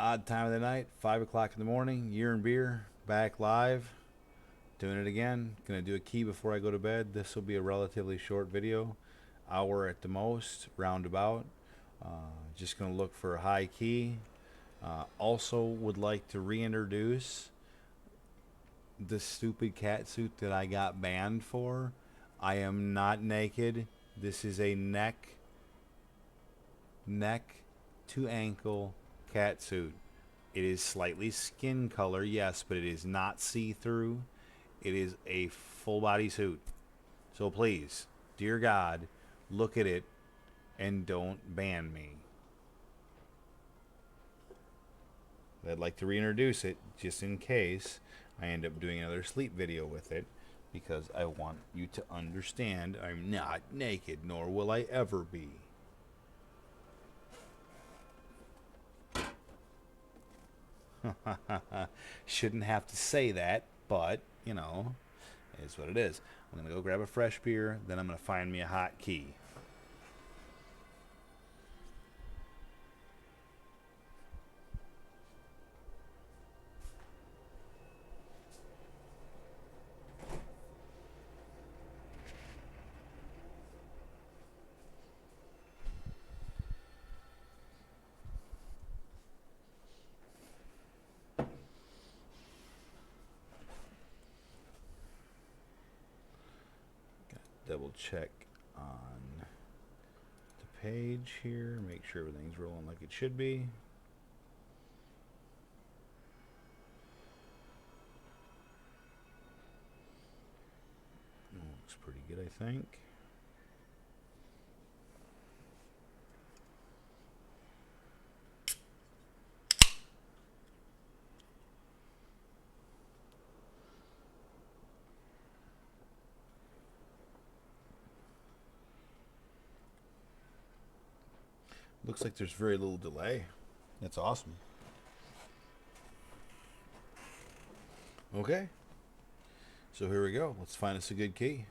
Odd time of the night, 5 o'clock in the morning, year and beer, back live, doing it again. Gonna do a key before I go to bed. This will be a relatively short video, hour at the most, roundabout. Just gonna look for a high key. Also would like to reintroduce the stupid cat suit that I got banned for. I am not naked. This is a neck to ankle cat suit. It is slightly skin color, yes, but it is not see-through. It is a full body suit. So please, dear God, look at it and don't ban me. I'd like to reintroduce it just in case I end up doing another sleep video with it, because I want you to understand I'm not naked, nor will I ever be. Shouldn't have to say that, but, you know, it is what it is. I'm going to go grab a fresh beer, then I'm going to find me a hot key. Double check on the page here, make sure everything's rolling like it should be. Looks pretty good, I think. Looks like there's very little delay. That's awesome. Okay. So here we go. Let's find us a good key.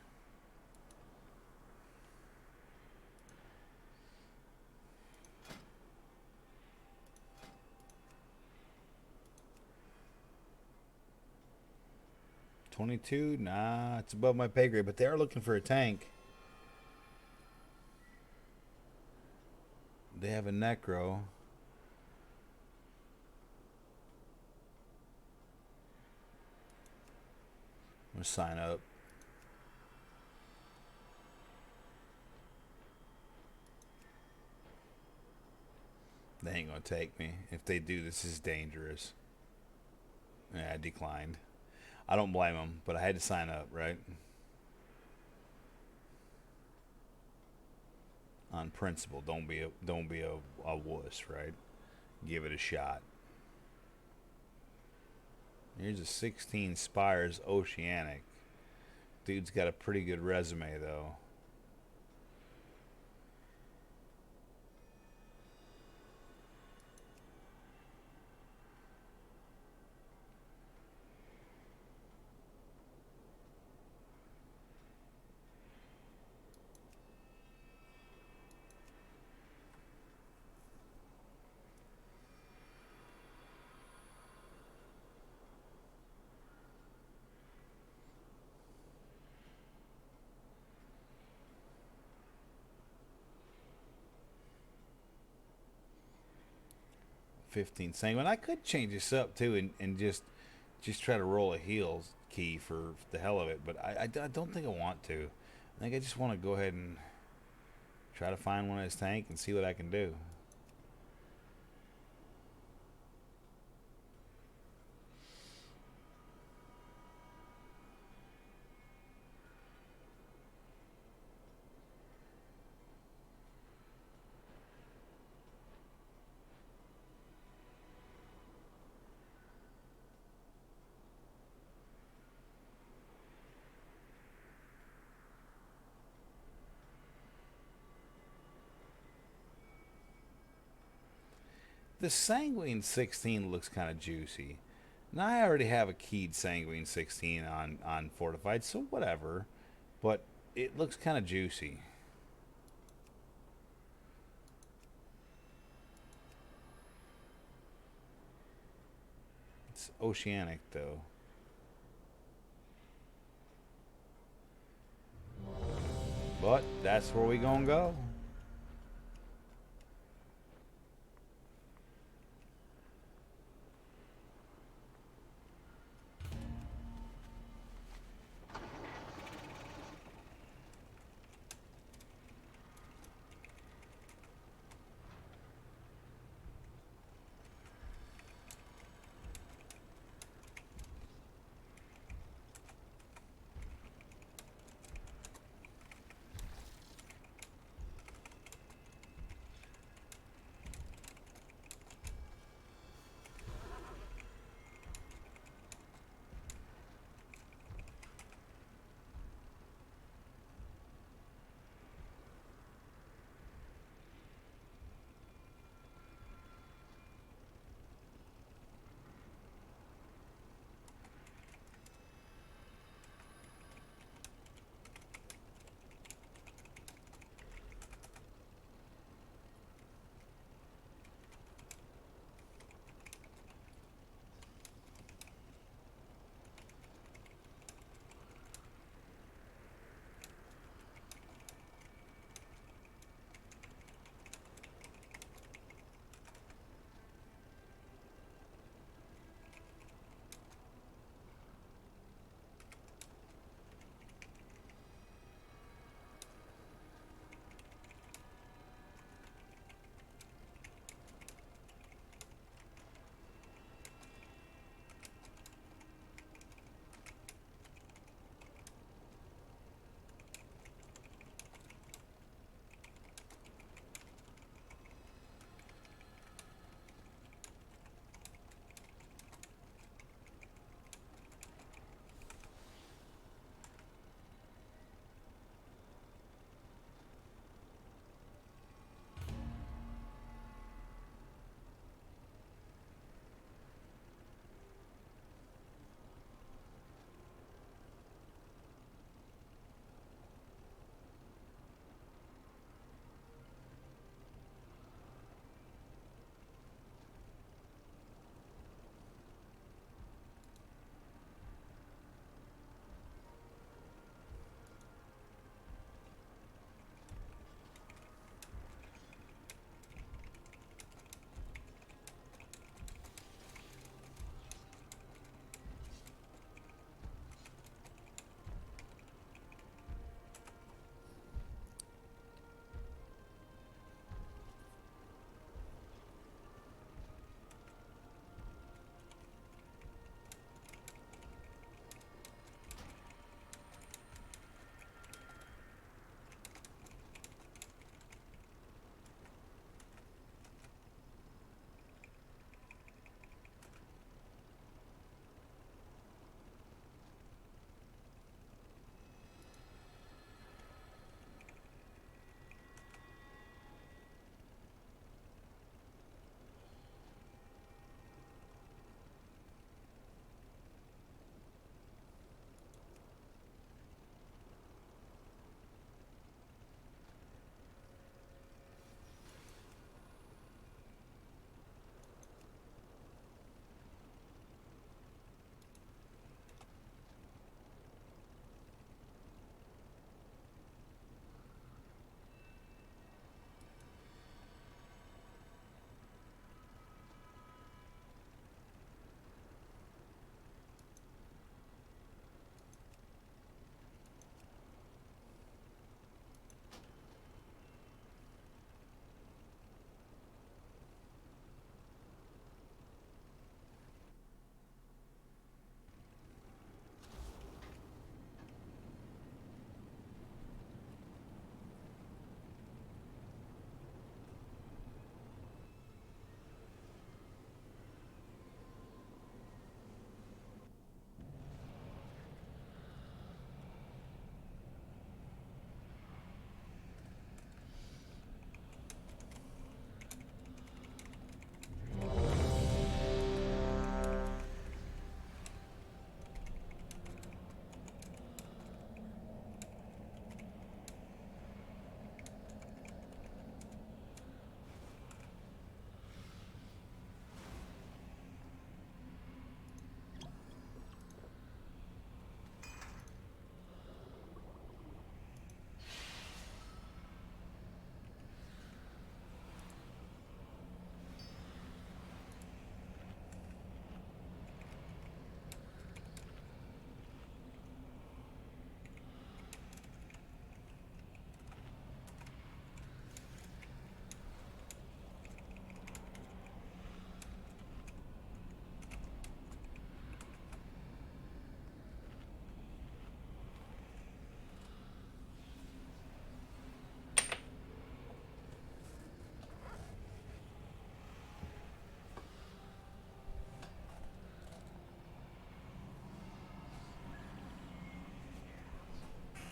$22? Nah, it's above my pay grade, but they are looking for a tank. They have a necro. I'm gonna sign up. They ain't gonna take me. If they do, this is dangerous. Yeah, I declined. I don't blame them, but I had to sign up, right? On principle, don't be a wuss, right? Give it a shot. Here's a 16 Spires Oceanic. Dude's got a pretty good resume, though. $15 Sanguine. I could change this up too, and just try to roll a heels key for the hell of it, but I don't think I want to. I think I just want to go ahead and try to find one of his tank and see what I can do. The Sanguine 16 looks kind of juicy. Now I already have a keyed Sanguine 16 on Fortified, so whatever. But it looks kind of juicy. It's oceanic though. But that's where we gonna go.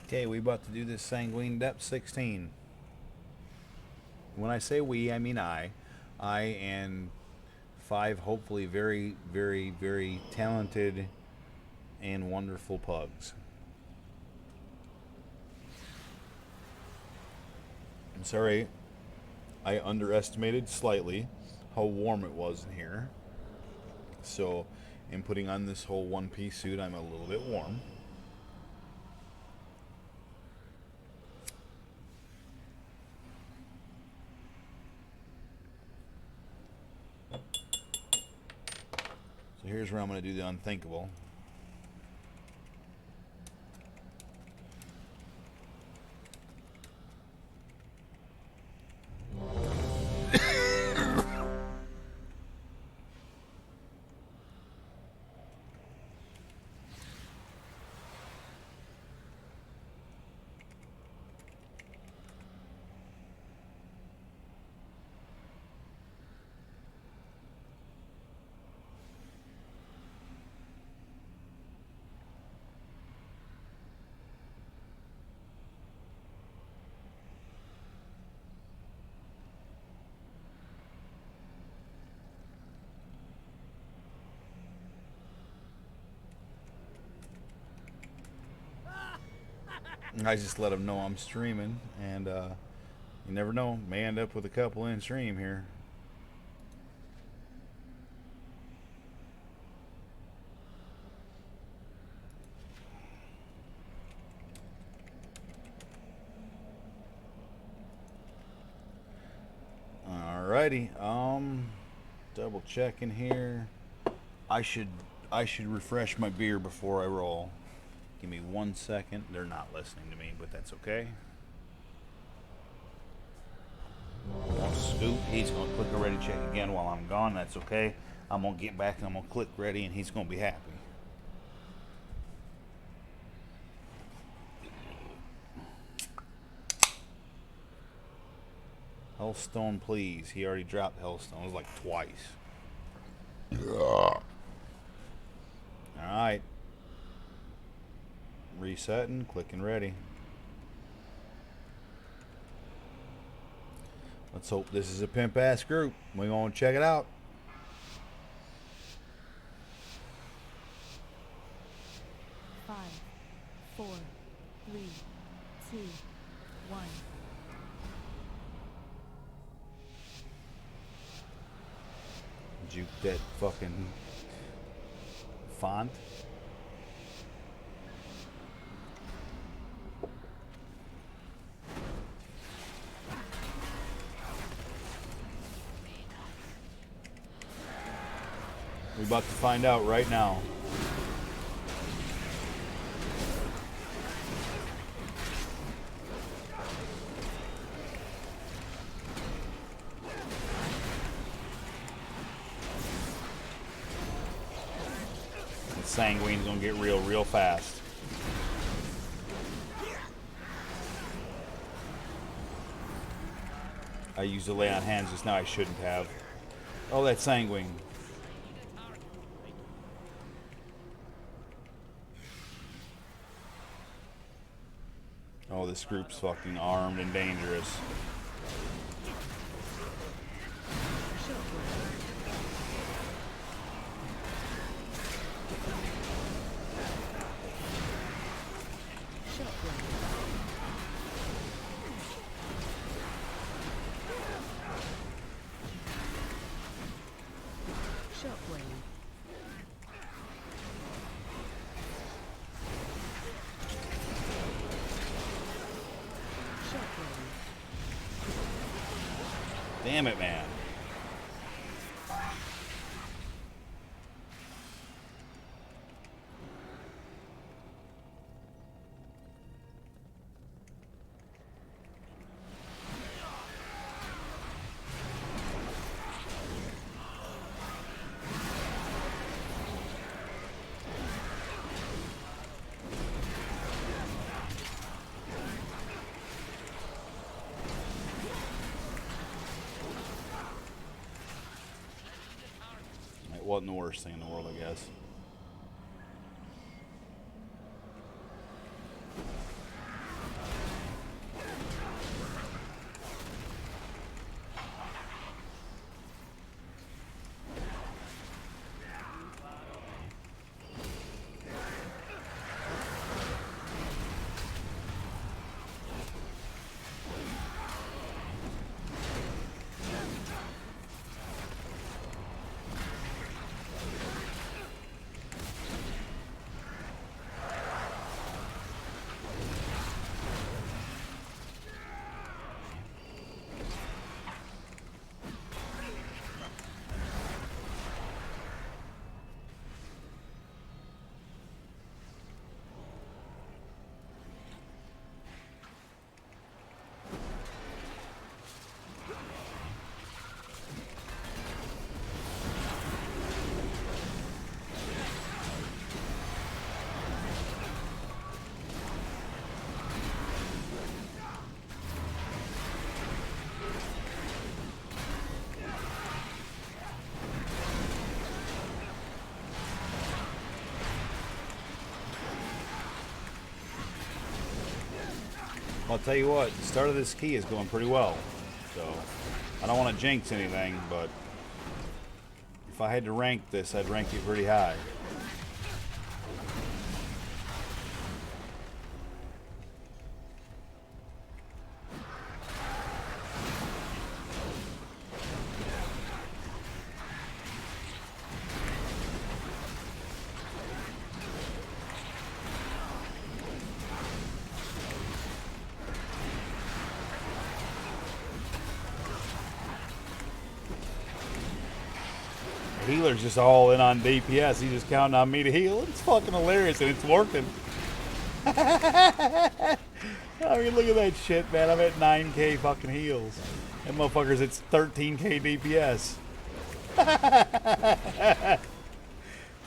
Okay, we about to do this Sanguine Depths 16. When I say we, I mean I. I and 5 hopefully very, very, very talented and wonderful pugs. I'm sorry, I underestimated slightly how warm it was in here. So, in putting on this whole one-piece suit, I'm a little bit warm. So here's where I'm going to do the unthinkable. I just let them know I'm streaming, and you never know, may end up with a couple in stream here. Alrighty, double checking here. I should refresh my beer before I roll. Give me 1 second. They're not listening to me, but that's okay. Won't scoop. He's gonna click a ready check again while I'm gone. That's okay. I'm gonna get back and I'm gonna click ready, and he's gonna be happy. Hellstone, please. He already dropped Hellstone. It was like twice. Alright. Resetting, clicking ready. Let's hope this is a pimp ass group. We're gonna check it out. Five, 4, 3, 2, 1. Juke that fucking font. We're about to find out right now. Sanguine's gonna get real fast. I used to lay on hands just now. I shouldn't have. Oh, that's Sanguine. Oh, this group's fucking armed and dangerous. Damn it, man. Wasn't the worst thing in the world, I guess. I'll tell you what, the start of this key is going pretty well. So, I don't want to jinx anything, but if I had to rank this, I'd rank it pretty high. Healer's just all in on DPS. He's just counting on me to heal. It's fucking hilarious, and it's working. I mean, look at that shit, man. I'm at 9k fucking heals. And motherfuckers, it's 13k DPS.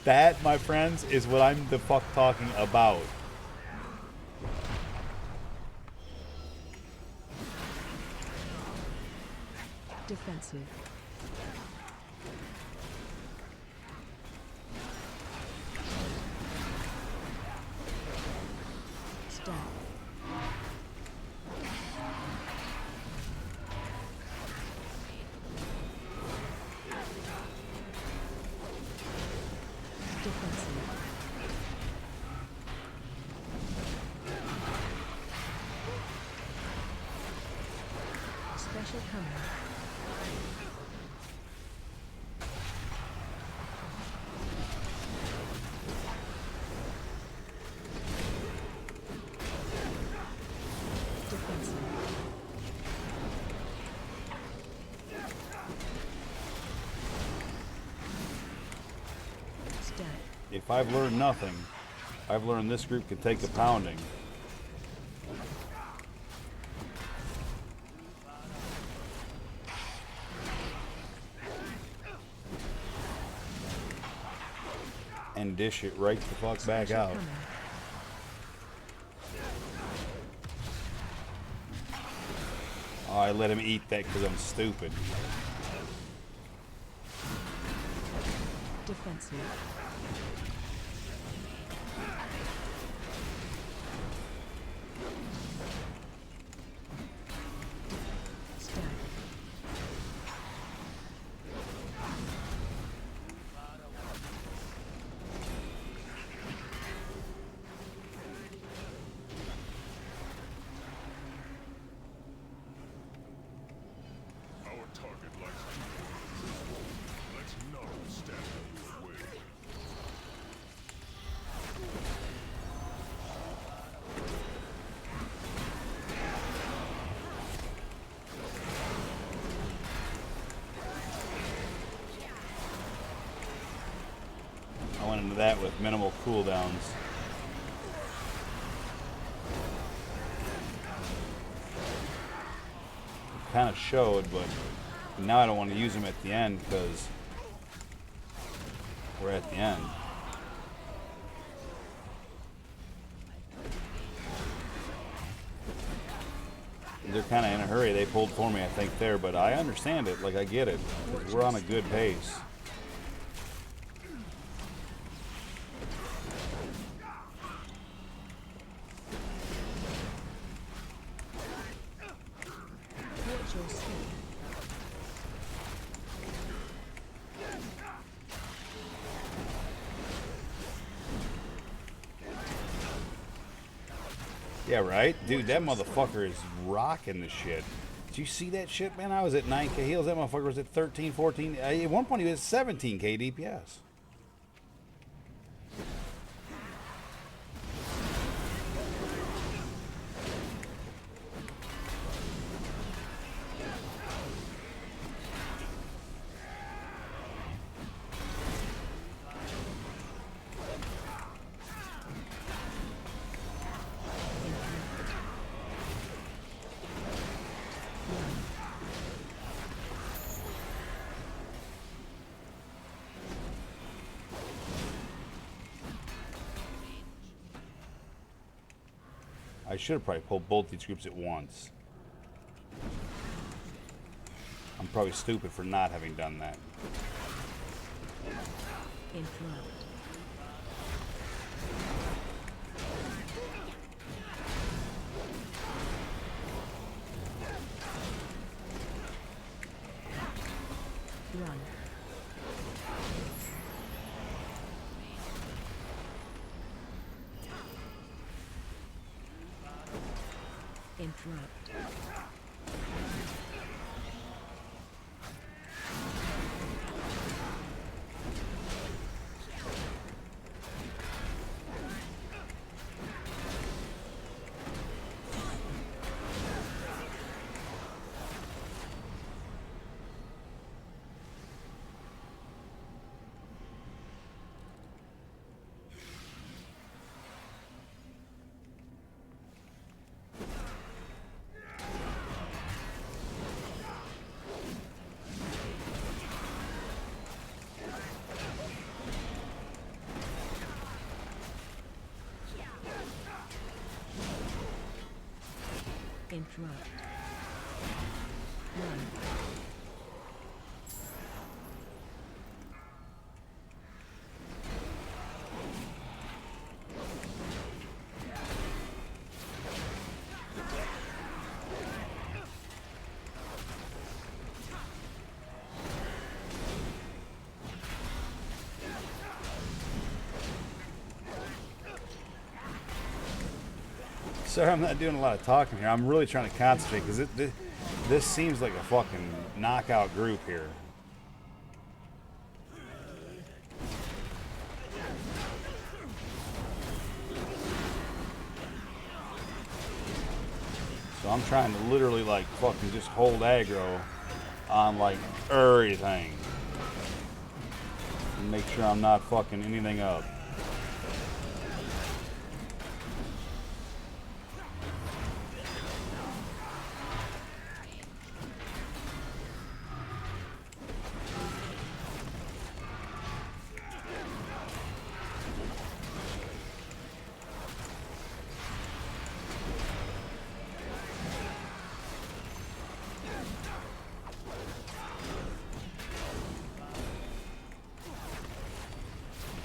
That, my friends, is what I'm the fuck talking about. Defensive. Step. Defensive. Special coming. If I've learned nothing, I've learned this group can take a pounding. And dish it right the fuck back out. Oh, I let him eat that because I'm stupid. Defensive. I went into that with minimal cooldowns. Kind of showed, but now I don't want to use them at the end because we're at the end. They're kind of in a hurry. They pulled for me, I think, there, but I understand it. Like, I get it. We're on a good pace. Yeah, right? Dude, that motherfucker is rocking the shit. Did you see that shit, man? I was at 9k heals. That motherfucker was at 13, 14. At one point, he was at 17k DPS. I should have probably pulled both these groups at once. I'm probably stupid for not having done that. Interrupt. Interrupt. Run. Sorry, I'm not doing a lot of talking here. I'm really trying to concentrate because this seems like a fucking knockout group here. So I'm trying to literally like fucking just hold aggro on like everything and make sure I'm not fucking anything up.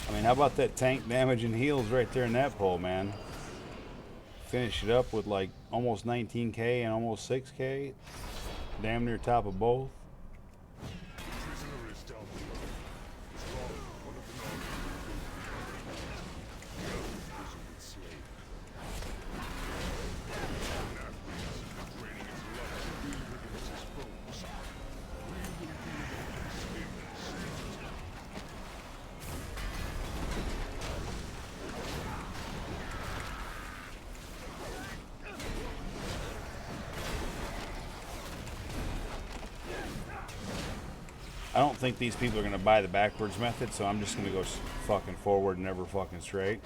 I mean, how about that tank damage and heals right there in that pole, man? Finish it up with like almost 19k and almost 6k. Damn near top of both. I don't think these people are going to buy the backwards method, so I'm just going to go fucking forward and never fucking straight.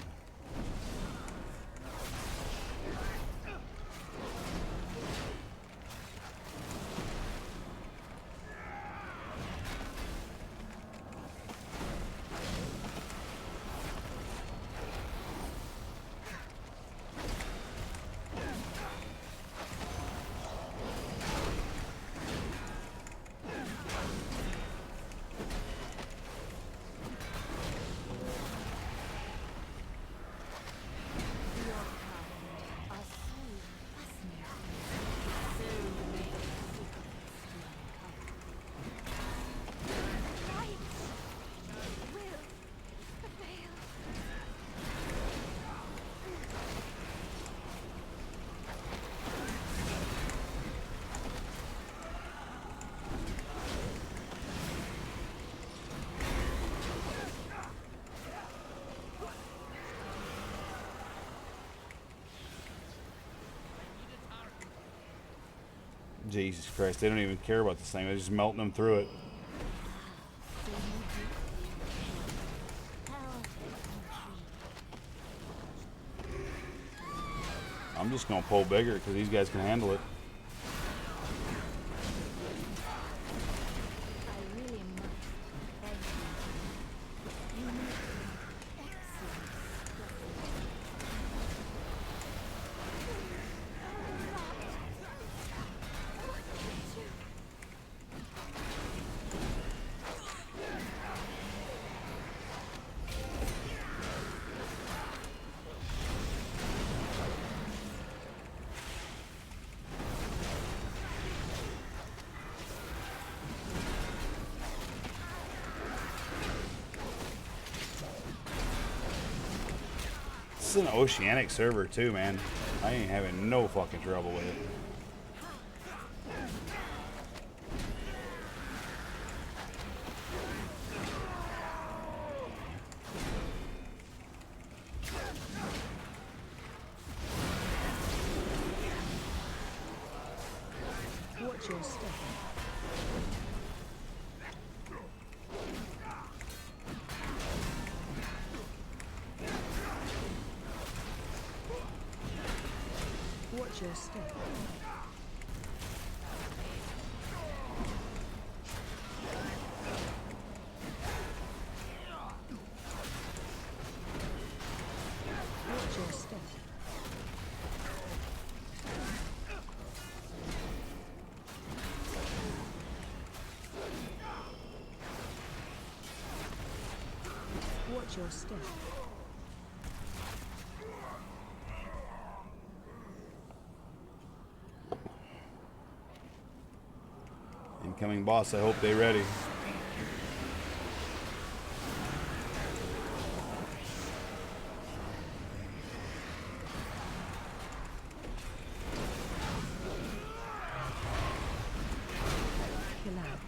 Jesus Christ, they don't even care about this thing. They're just melting them through it. I'm just going to pull bigger because these guys can handle it. This is an oceanic server too, man. I ain't having no fucking trouble with it. Watch your step. Watch your step. Watch your step. Watch your step. Incoming boss, I hope they ready. Kill out.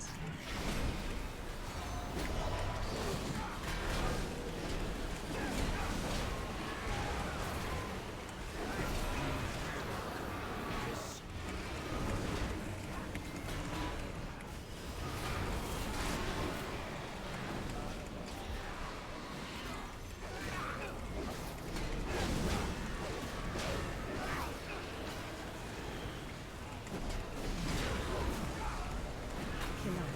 Kill out.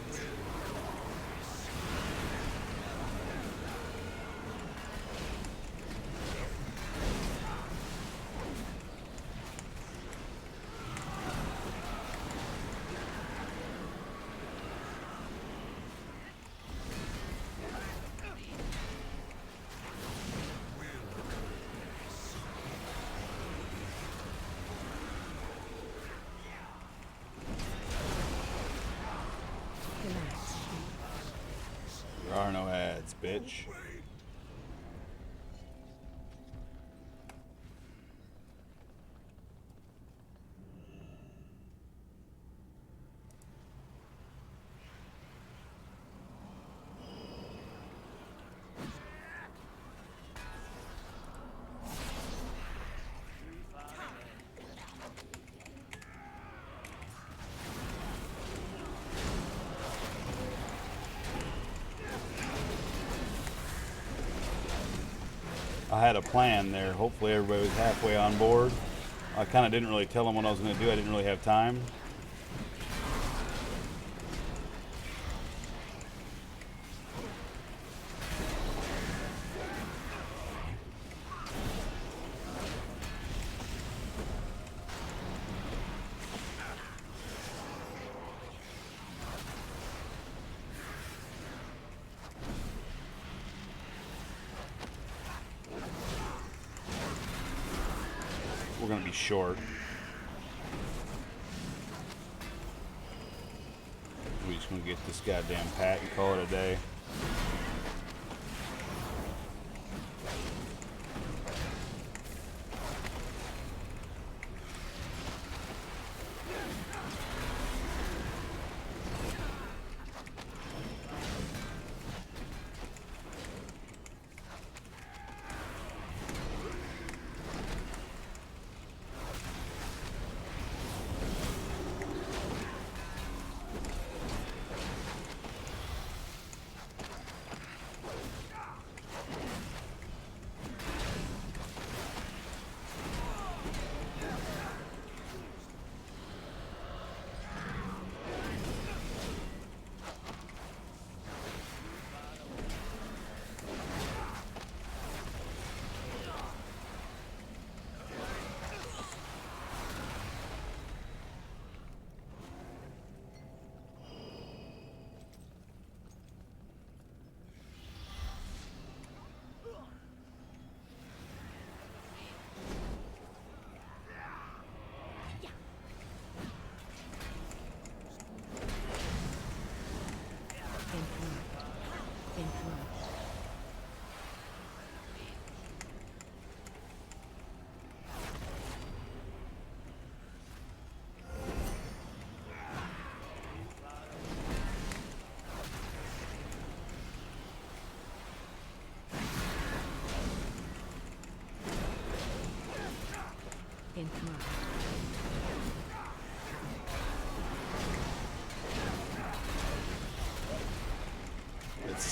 Kill out. There are no ads, bitch. I had a plan there. Hopefully everybody was halfway on board. I kind of didn't really tell them what I was going to do. I didn't really have time. We're going to be short. We're just going to get this goddamn pack and call it a day. In command.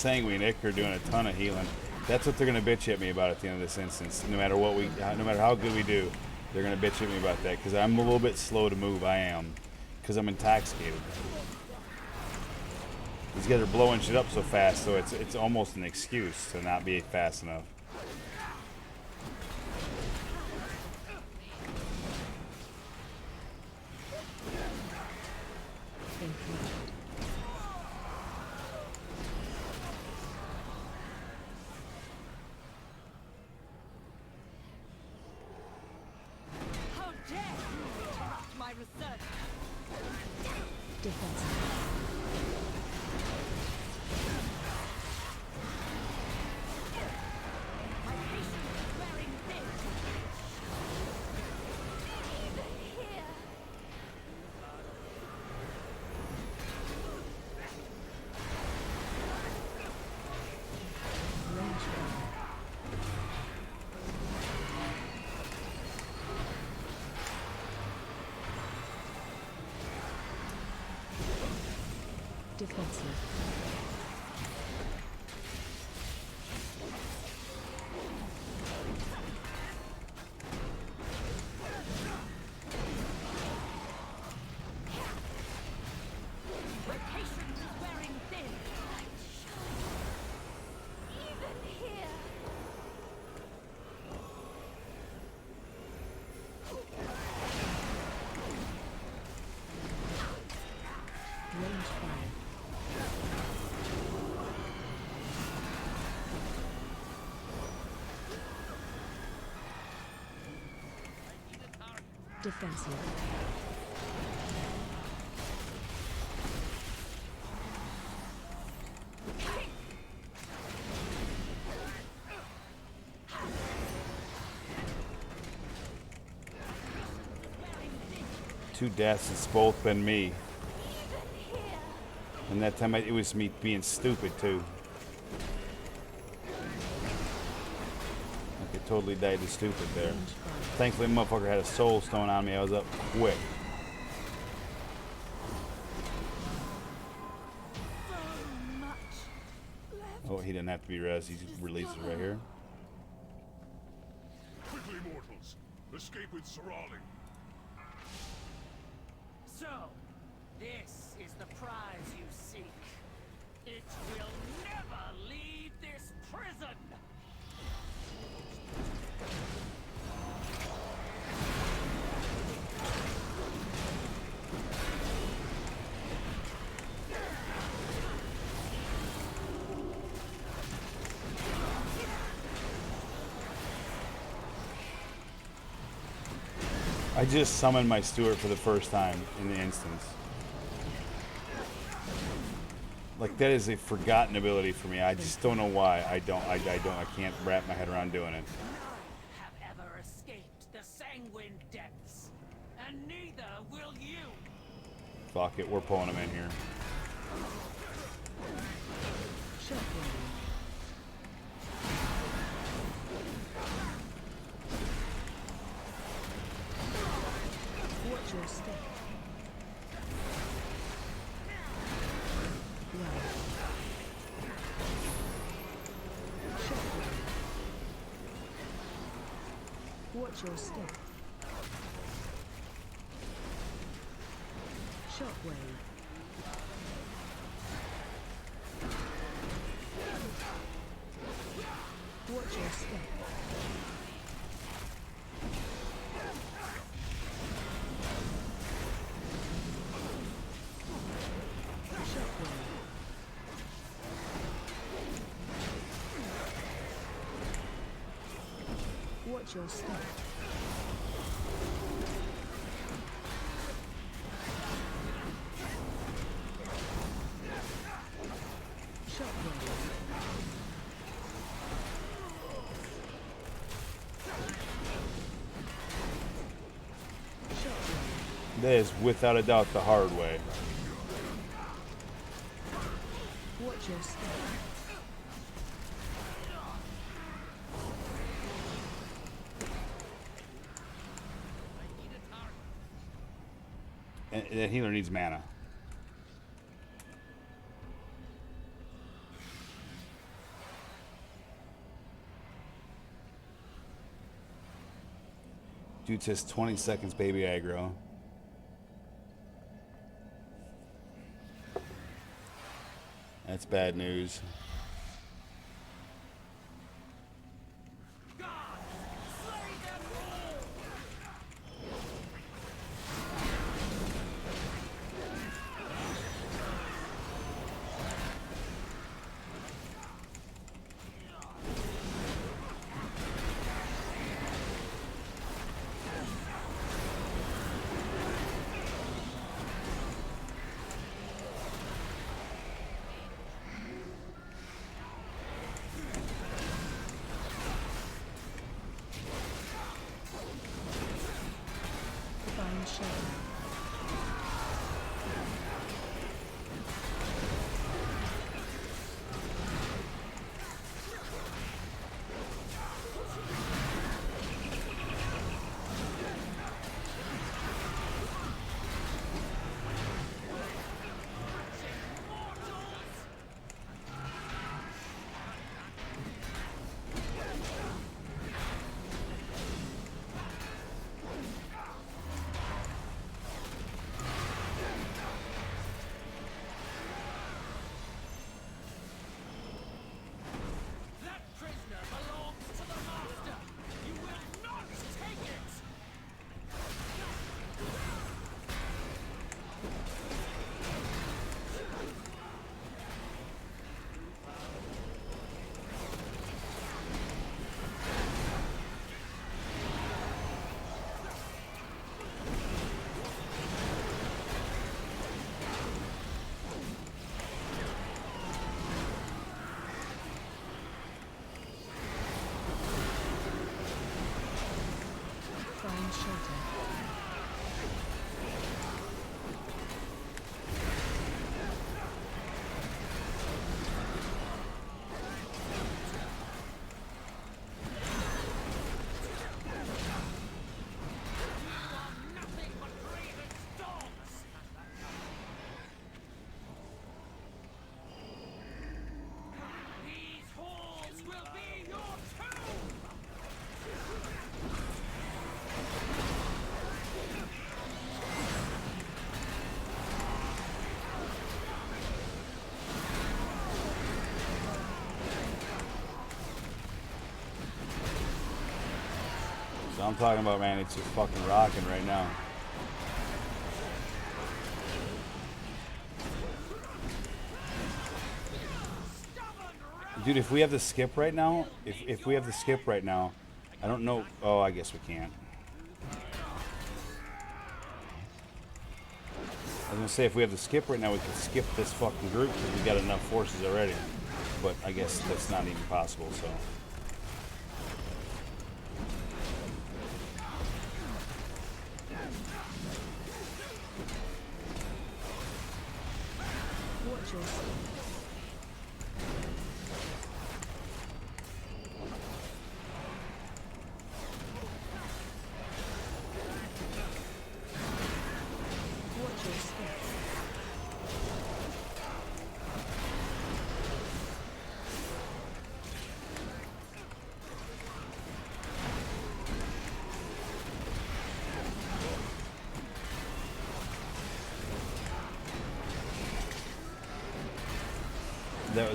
Sanguine Ick are doing a ton of healing. That's what they're gonna bitch at me about at the end of this instance. No matter what no matter how good we do, they're gonna bitch at me about that because I'm a little bit slow to move. I am, because I'm intoxicated. These guys are blowing shit up so fast, so it's almost an excuse to not be fast enough. Incomplete. How dare you interrupt my research? Defensive. My patience is wearing thin. Even here. Range fire. Defensive. My patience is wearing thin. Even here. Range fire. Defensive. Two deaths. It's both been me, Even here. and that time it was me being stupid too. Like I totally died to stupid there. Range fire. Thankfully, motherfucker had a soul stone on me. I was up quick. So much left. Oh, he didn't have to be res. He just releases right here. Quickly, mortals! Escape with Sorali! So, this is the prize you seek. It will never leave this prison! I just summoned my Steward for the first time in the instance. Like that is a forgotten ability for me. I just don't know why. I can't wrap my head around doing it. None have ever escaped the Sanguine Depths, and neither will you! Fuck it, we're pulling him in here. Shockwave. Watch your step. Well. Shockwave. Watch your step. Shockwave. Watch your step. Shockwave. Watch your step. Shockwave. Shockwave. That is without a doubt the hard way. Watch your step. And that healer needs mana. Dude says 20 seconds, baby aggro. That's bad news. Divine shelter. That prisoner belongs to the master. You will not take it. Divine shelter. Nothing but raven's dogs. These halls will be your tomb. So I'm talking about, man, it's just fucking rocking right now. Dude, if we have the skip right now, if we have the skip right now, I don't know. Oh, I guess we can't. I was gonna say, if we have the skip right now, we can skip this fucking group because we got enough forces already. But I guess that's not even possible, so. Watch your step. Watch your step.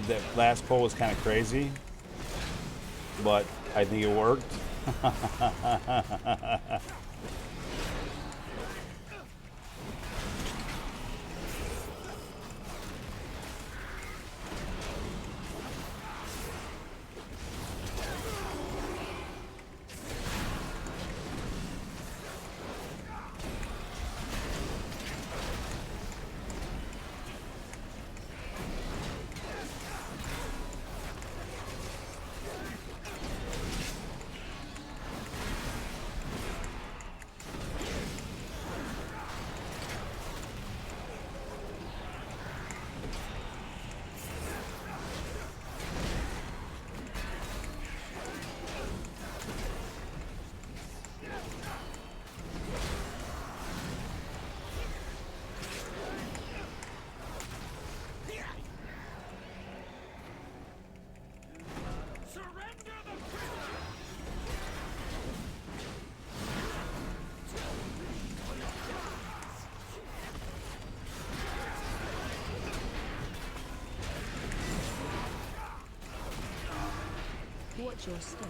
That last pull was kind of crazy, but I think it worked. Watch your step.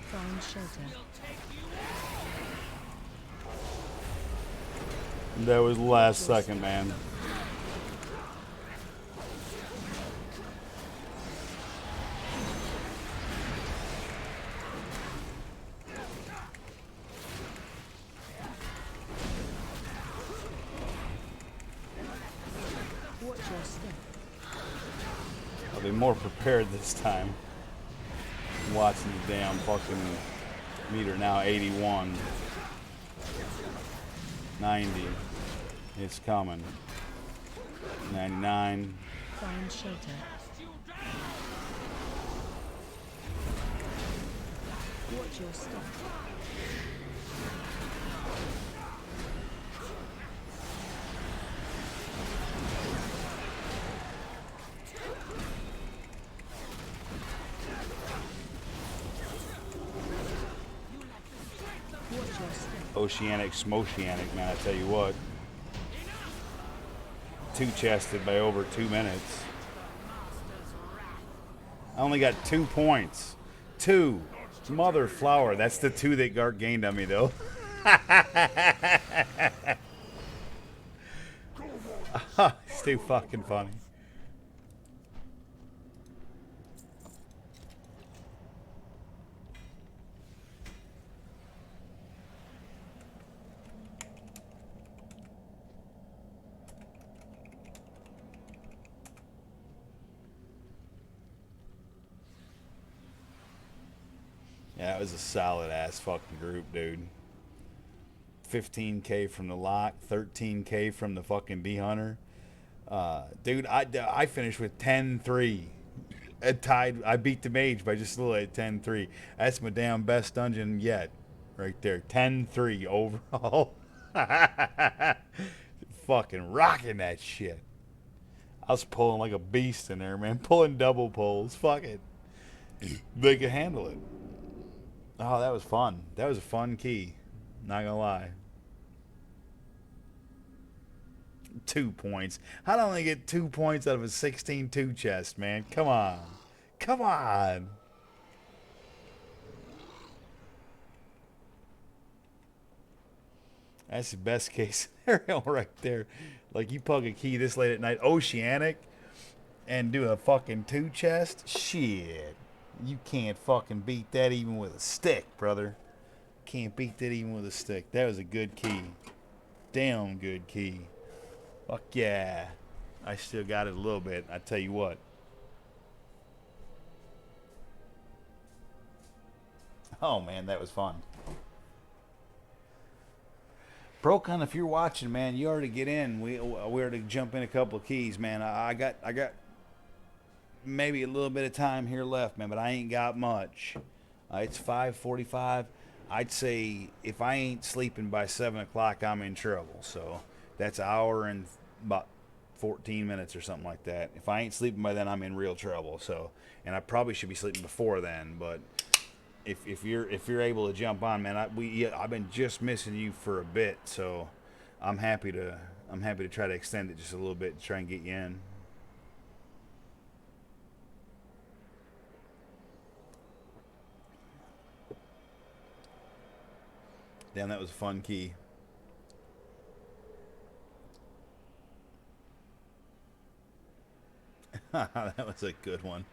Find shelter. That was last second, man. Watch your step. I'll be more prepared this time. I'm watching the damn fucking meter now, 81. 90. It's coming. 99. Find shelter. Watch your step. Watch your step. Oceanic Smoceanic, man, I tell you what. Two chested by over 2 minutes. I only got 2 points. 2. Mother flower. That's the 2 that Gark gained on me, though. It's too fucking funny. Yeah, it was a solid ass fucking group, dude. 15K from the lock, 13K from the fucking bee hunter. Dude, I finished with 10-3. I beat the mage by just a little at 10-3. That's my damn best dungeon yet. Right there. 10-3 overall. Fucking rocking that shit. I was pulling like a beast in there, man. Pulling double pulls. Fuck it. They could handle it. Oh, that was fun. That was a fun key. Not gonna lie. 2 points. How'd I only get 2 points out of a 16-2 chest, man? Come on. Come on. That's the best case scenario right there. Like, you plug a key this late at night, Oceanic, and do a fucking 2 chest? Shit. You can't fucking beat that even with a stick, brother. Can't beat that even with a stick. That was a good key. Damn good key. Fuck yeah. I still got it a little bit. I tell you what. Oh, man, that was fun. Broken, if you're watching, man, you already get in. We already jump in a couple of keys, man. I got maybe a little bit of time here left, man, but I ain't got much. It's 5:45. I'd say if I ain't sleeping by 7 o'clock, I'm in trouble. So that's an hour and about 14 minutes or something like that. If I ain't sleeping by then, I'm in real trouble. So, and I probably should be sleeping before then, but if you're able to jump on, man, I've been just missing you for a bit, so I'm happy to try to extend it just a little bit to try and get you in. Damn, that was a fun key. That was a good one.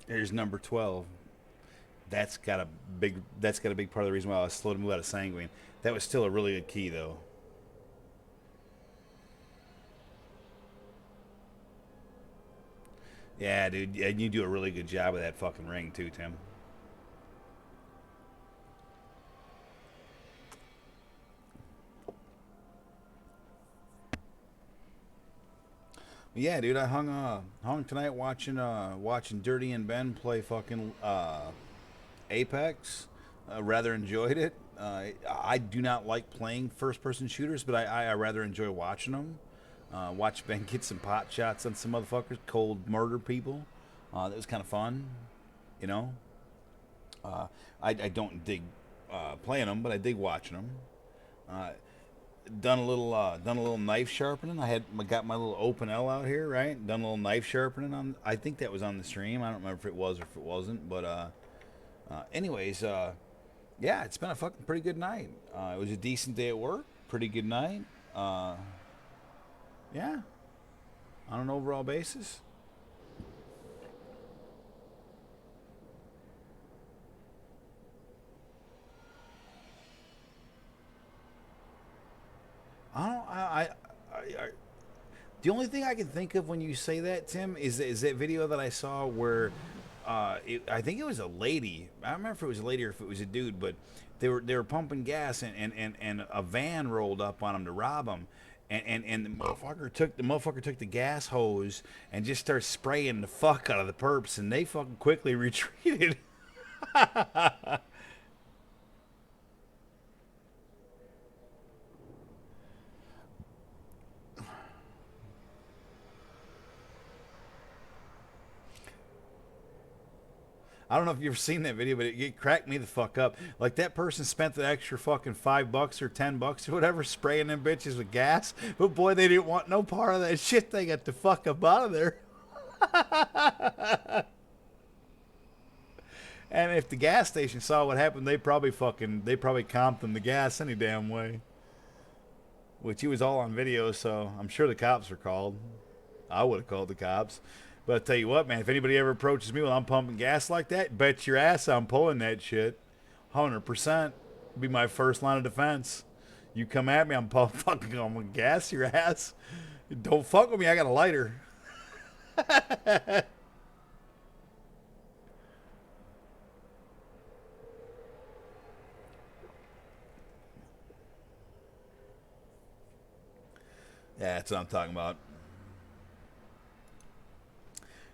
Here's number 12. That's got a big part of the reason why I was slow to move out of Sanguine. That was still a really good key though. Yeah, dude, and you do a really good job of that fucking ring too, Tim. Yeah, dude, I hung tonight watching Dirty and Ben play fucking Apex. Rather enjoyed it. I do not like playing first person shooters, but I rather enjoy watching them. Watch Ben get some pot shots on some motherfuckers, cold murder people. That was kind of fun, you know. I don't dig playing them, but I dig watching them. Uh, done a little knife sharpening. Got my little open L out here, right? Done a little knife sharpening on. I think that was on the stream. I don't remember if it was or if it wasn't, but anyways, yeah, it's been a fucking pretty good night. It was a decent day at work. Pretty good night. Yeah, on an overall basis. I don't. I the only thing I can think of when you say that, Tim, is that video that I saw where I think it was a lady. I don't remember if it was a lady or if it was a dude, but they were pumping gas and a van rolled up on them to rob them. And the motherfucker took the gas hose and just started spraying the fuck out of the perps, and they fucking quickly retreated. I don't know if you've ever seen that video, but it cracked me the fuck up. Like, that person spent the extra fucking $5 or $10 or whatever spraying them bitches with gas, but boy, they didn't want no part of that shit. They got the fuck up out of there. And if the gas station saw what happened, they probably comped them the gas any damn way. Which it was all on video, so I'm sure the cops were called. I would have called the cops. But I tell you what, man, if anybody ever approaches me while I'm pumping gas like that, bet your ass I'm pulling that shit. 100% be my first line of defense. You come at me, I'm fucking going to gas your ass. Don't fuck with me, I got a lighter. Yeah, that's what I'm talking about.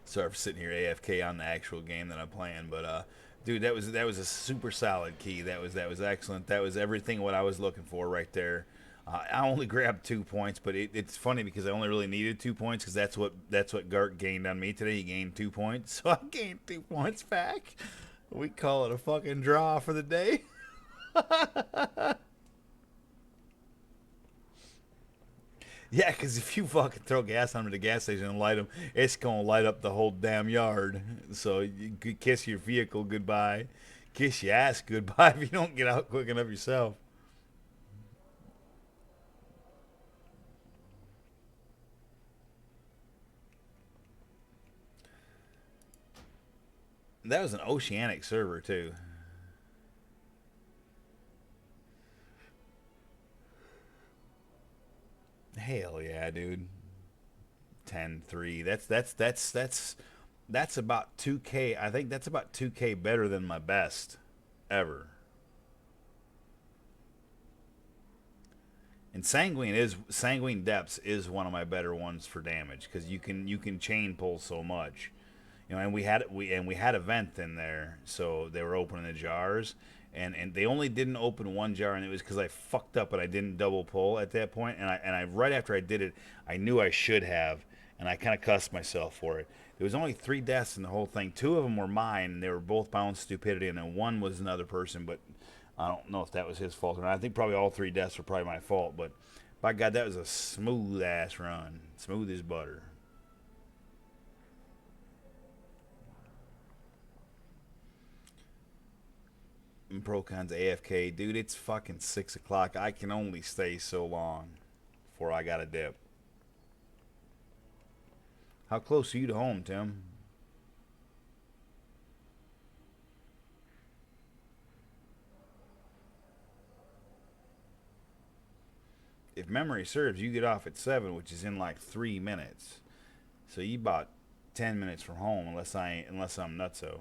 Sorry for sitting here AFK on the actual game that I'm playing, but dude, that was a super solid key. That was excellent. That was everything what I was looking for right there. I only grabbed 2 points, but it's funny because I only really needed 2 points because that's what Gart gained on me today. He gained 2 points, so I gained 2 points back. We call it a fucking draw for the day. Yeah, because if you fucking throw gas on them at the gas station and light them, it's going to light up the whole damn yard. So you could kiss your vehicle goodbye. Kiss your ass goodbye if you don't get out quick enough yourself. That was an oceanic server, too. Hell yeah, dude. 10-3. That's about 2K. I think that's about 2K better than my best ever. And Sanguine Depths is one of my better ones for damage because you can chain pull so much. You know, and we had a vent in there, so they were opening the jars, and they only didn't open one jar, and it was because I fucked up and I didn't double pull at that point, and I right after I did it, I knew I should have, and I kind of cussed myself for it. There was only 3 deaths in the whole thing. 2 of them were mine, and they were both bound stupidity, and then 1 was another person, but I don't know if that was his fault or not. I think probably all 3 deaths were probably my fault, but by God, that was a smooth ass run, smooth as butter. Procon's AFK. Dude, it's fucking 6 o'clock. I can only stay so long before I got to dip. How close are you to home, Tim? if memory serves, you get off at 7, which is in like 3 minutes. So you about 10 minutes from home, unless I'm nutso.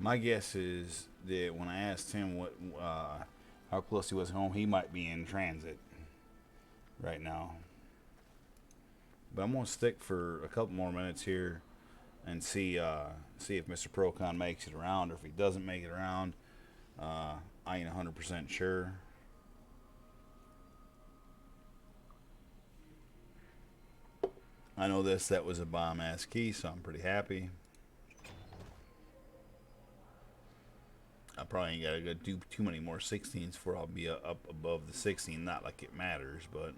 My guess is that when I asked him how close he was home, he might be in transit right now. But I'm gonna stick for a couple more minutes here and see if Mr. Procon makes it around, or if he doesn't make it around. I ain't 100% sure. I know that was a bomb ass key, so I'm pretty happy. I probably ain't gotta go do too many more 16s before I'll be up above the 16. Not like it matters, but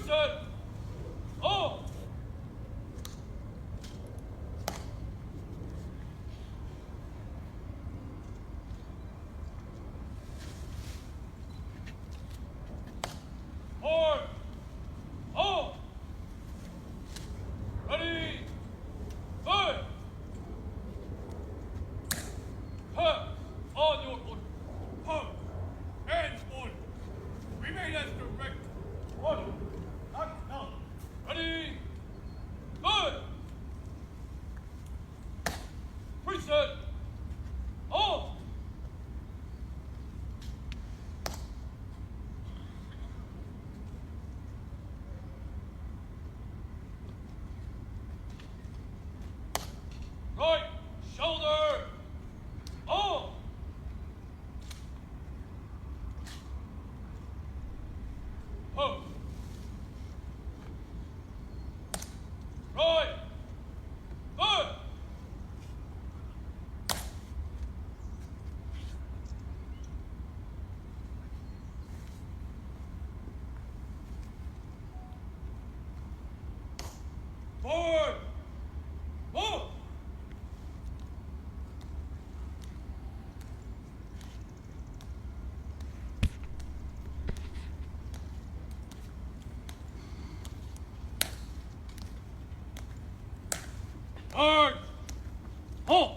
Reset! Oh! Hard! Oh! Ready! Fire! Pass! On your order. Pump! And order. Remain as direct. Order. Knock down. Ready! Fire! Reset! On! Right shoulder! On! Post! Right! Fire! Forward! Move! Charge! Halt!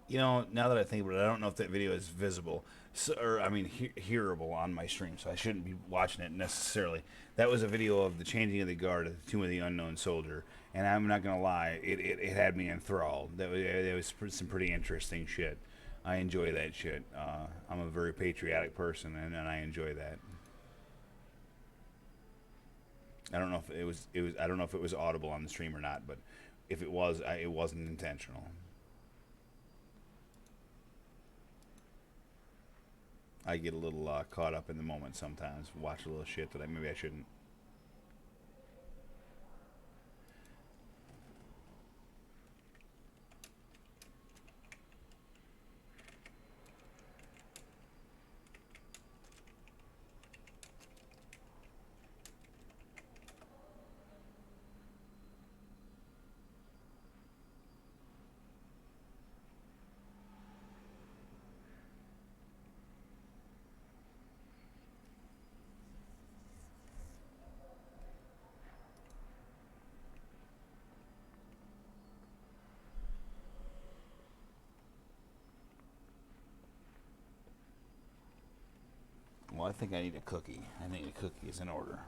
You know, now that I think about it, I don't know if that video is visible, so, or I mean, hearable on my stream, so I shouldn't be watching it necessarily. That was a video of the changing of the guard at the Tomb of the Unknown Soldier, and I'm not gonna lie, it had me enthralled. That was some pretty interesting shit. I enjoy that shit. I'm a very patriotic person, and I enjoy that. I don't know if it was. I don't know if it was audible on the stream or not, but if it was, it wasn't intentional. I get a little caught up in the moment sometimes. Watch a little shit that maybe I shouldn't. Well, I think I need a cookie. I think a cookie is in order.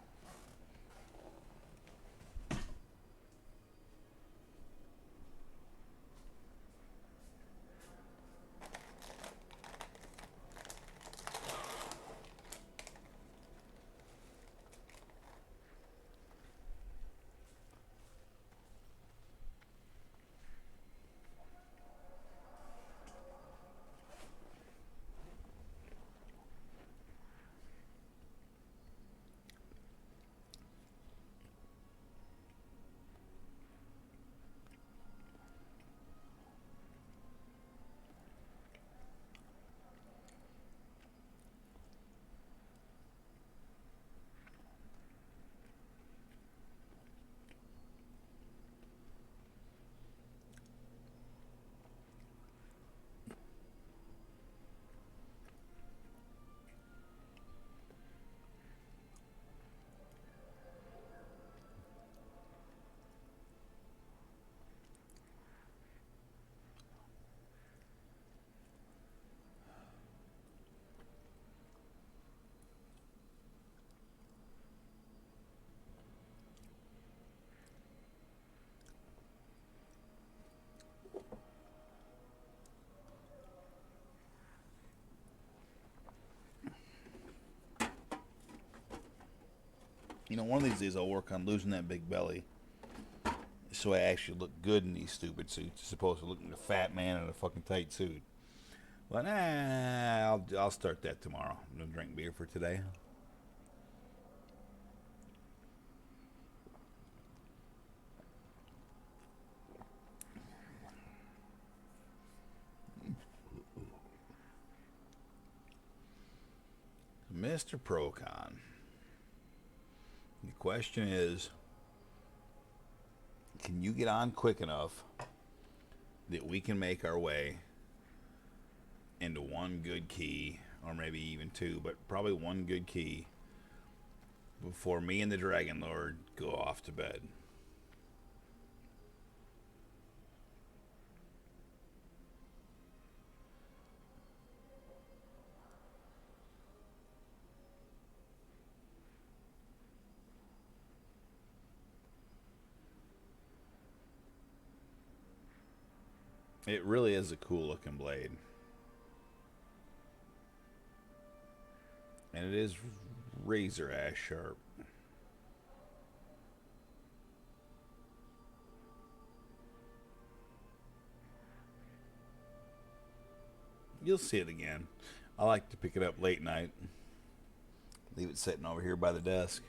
You know, one of these days I'll work on losing that big belly, so I actually look good in these stupid suits, as opposed to looking like a fat man in a fucking tight suit. But I'll start that tomorrow. I'm gonna drink beer for today. Mr. Procon. The question is, can you get on quick enough that we can make our way into one good key, or maybe even two, but probably one good key before me and the Dragon Lord go off to bed? It really is a cool looking blade. And it is razor ass sharp. You'll see it again. I like to pick it up late night. Leave it sitting over here by the desk.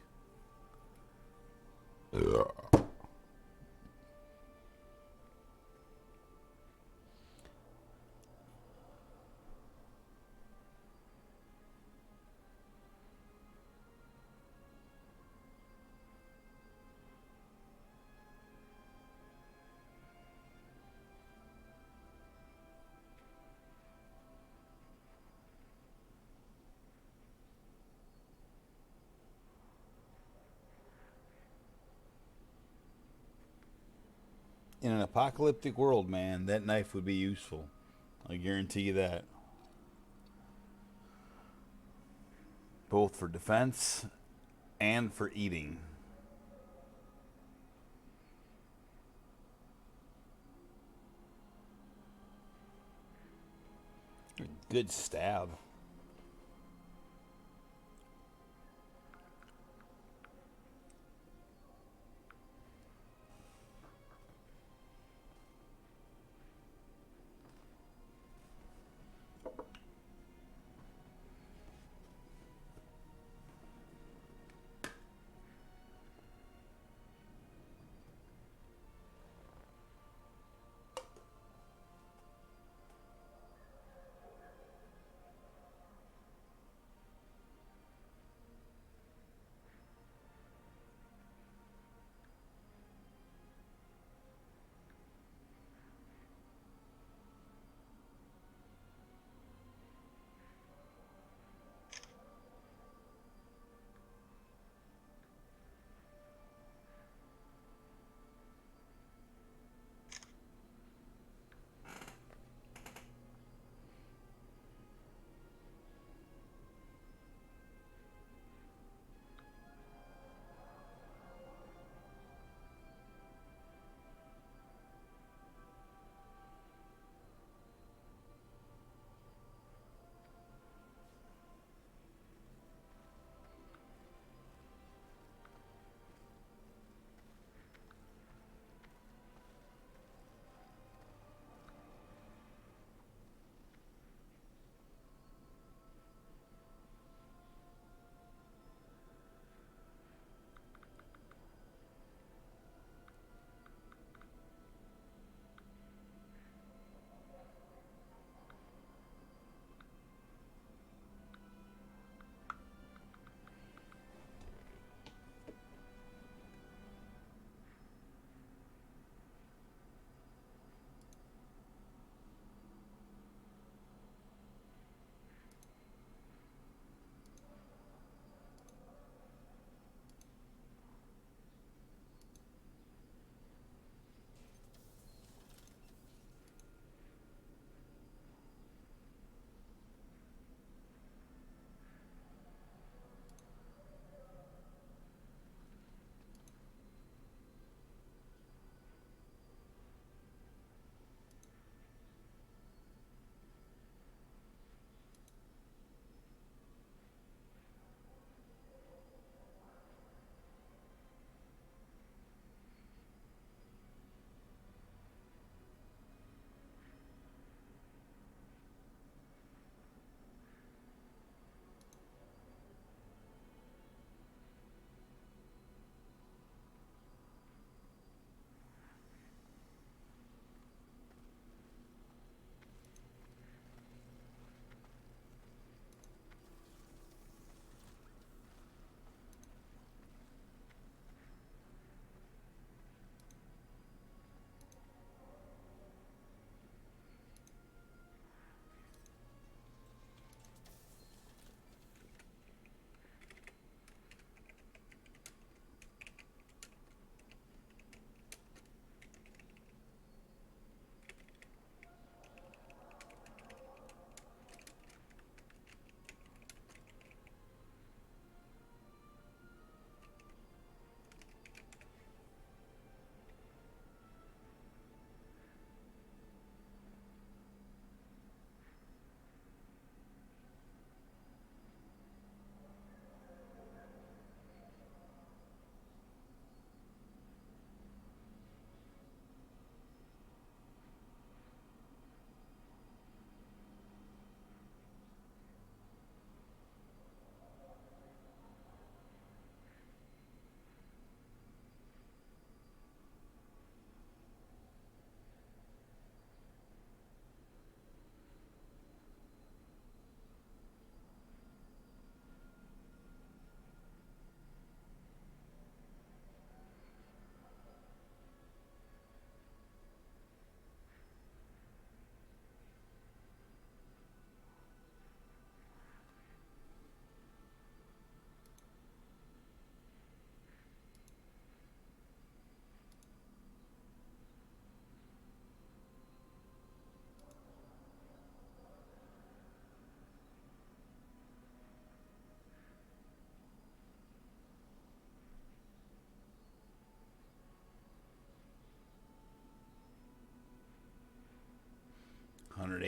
In an apocalyptic world, man, that knife would be useful. I guarantee you that. Both for defense and for eating. Good stab.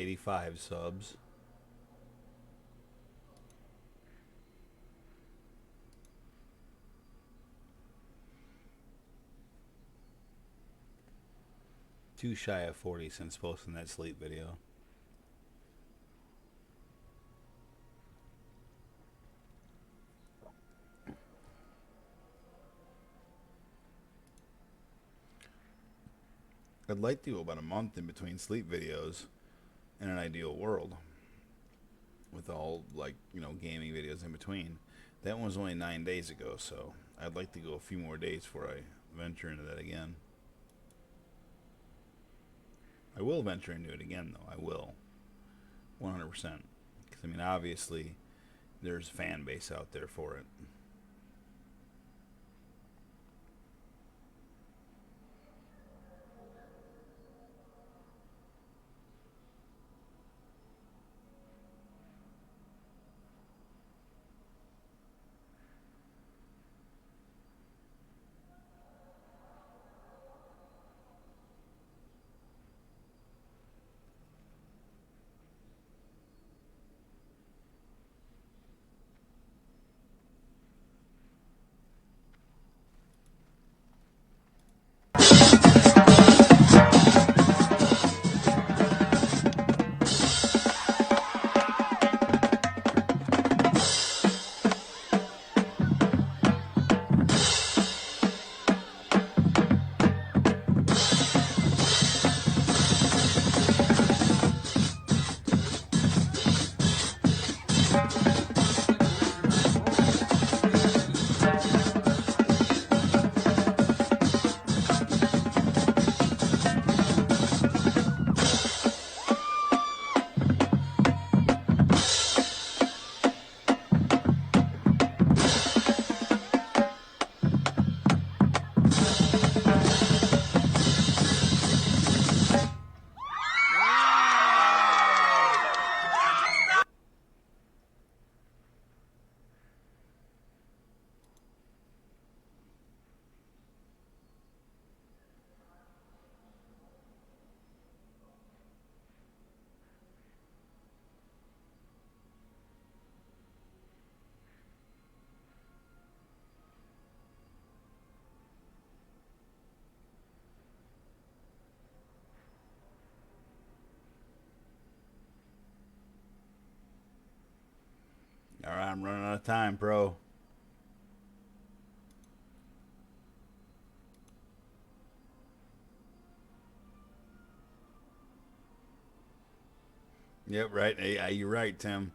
85 subs. Too shy of 40 since posting that sleep video. I'd like to go about a month in between sleep videos in an ideal world. With all, like, you know, gaming videos in between. That one was only 9 days ago, so I'd like to go a few more days before I venture into that again. I will venture into it again, though. I will. 100%. Because, I mean, obviously, there's a fan base out there for it. Alright, I'm running out of time, bro. Yep, right. Hey, you're right, Tim.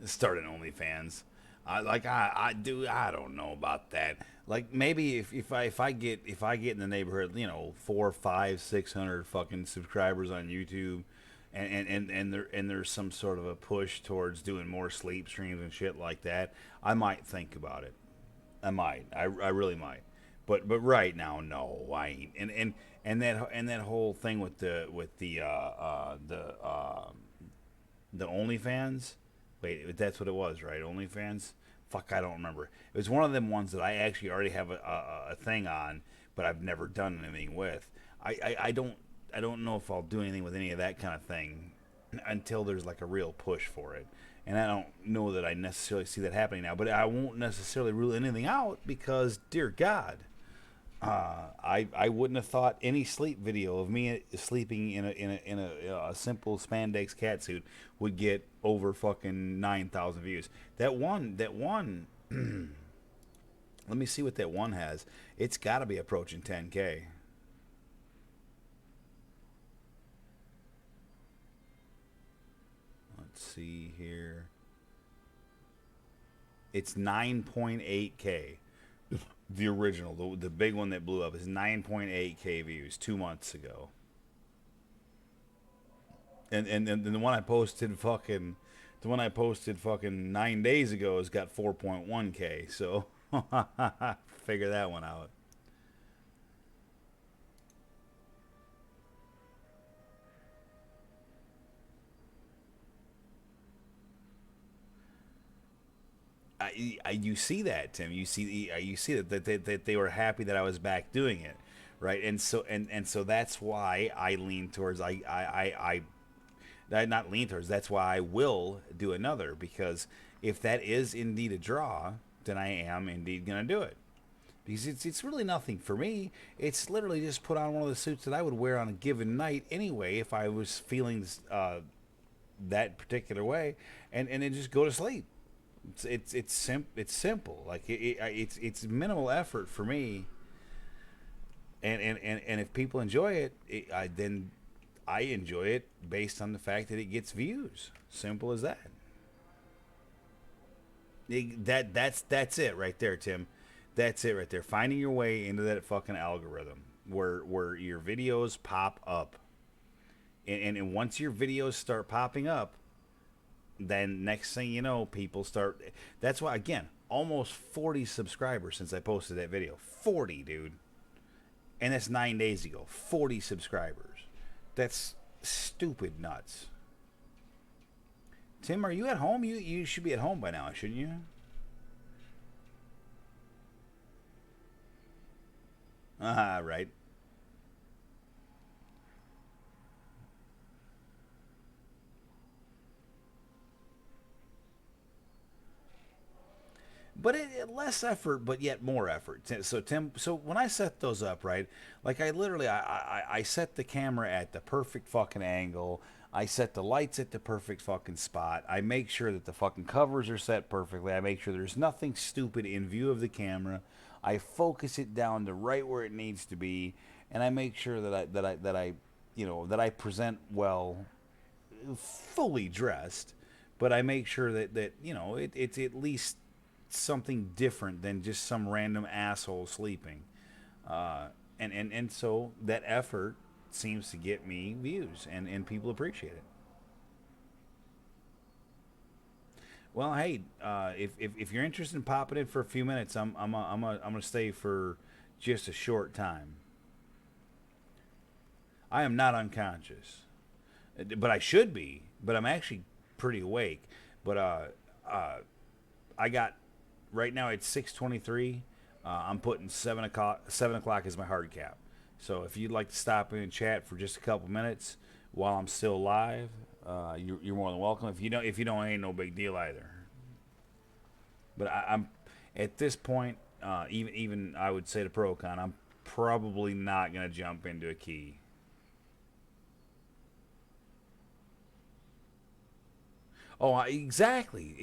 Starting OnlyFans. I don't know about that. Like maybe if I get in the neighborhood, you know, 4, 5, 600 fucking subscribers on YouTube, and there's some sort of a push towards doing more sleep streams and shit like that, I might think about it. I might. I really might. But right now, no. I ain't. And that whole thing with the OnlyFans. Wait, that's what it was, right? OnlyFans. Fuck, I don't remember. It was one of them ones that I actually already have a thing on, but I've never done anything with. I don't know if I'll do anything with any of that kind of thing until there's like a real push for it. And I don't know that I necessarily see that happening now, but I won't necessarily rule anything out because, dear God, I wouldn't have thought any sleep video of me sleeping in a simple spandex catsuit would get over fucking 9,000 views. That one. Let me see what that one has. It's got to be approaching 10K. Let's see here. It's 9.8K. The original, the big one that blew up, is 9.8K views 2 months ago. And the one I posted fucking 9 days ago has got 4.1K. So figure that one out. You see that, Tim. You see that they were happy that I was back doing it, right? And so that's why I lean towards not lean towards. That's why I will do another, because if that is indeed a draw, then I am indeed gonna do it. Because it's really nothing for me. It's literally just put on one of the suits that I would wear on a given night anyway if I was feeling that particular way, and then just go to sleep. It's simple. Like it's minimal effort for me. And if people enjoy it, then I enjoy it based on the fact that it gets views. Simple as that. That's it right there, Tim. That's it right there. Finding your way into that fucking algorithm where your videos pop up. And once your videos start popping up, then next thing you know, people start. That's why, again, almost 40 subscribers since I posted that video. 40, dude. And that's 9 days ago. 40 subscribers. That's stupid nuts. Tim, are you at home? You should be at home by now, shouldn't you? Right. But less effort, but yet more effort. So Tim, so when I set those up, right, like I literally, I set the camera at the perfect fucking angle. I set the lights at the perfect fucking spot. I make sure that the fucking covers are set perfectly. I make sure there's nothing stupid in view of the camera. I focus it down to right where it needs to be, and I make sure that I present well, fully dressed, but I make sure that it's at least something different than just some random asshole sleeping. And so that effort seems to get me views, and people appreciate it. Well, hey, if you're interested in popping in for a few minutes, I'm gonna stay for just a short time. I am not unconscious, but I should be. But I'm actually pretty awake. But I got right now it's 6:23. I'm putting 7 o'clock. 7 o'clock is my hard cap. So if you'd like to stop in and chat for just a couple minutes while I'm still live, you're more than welcome. If you don't, ain't no big deal either. But I'm at this point, even I would say to ProCon, I'm probably not gonna jump into a key. Oh, exactly,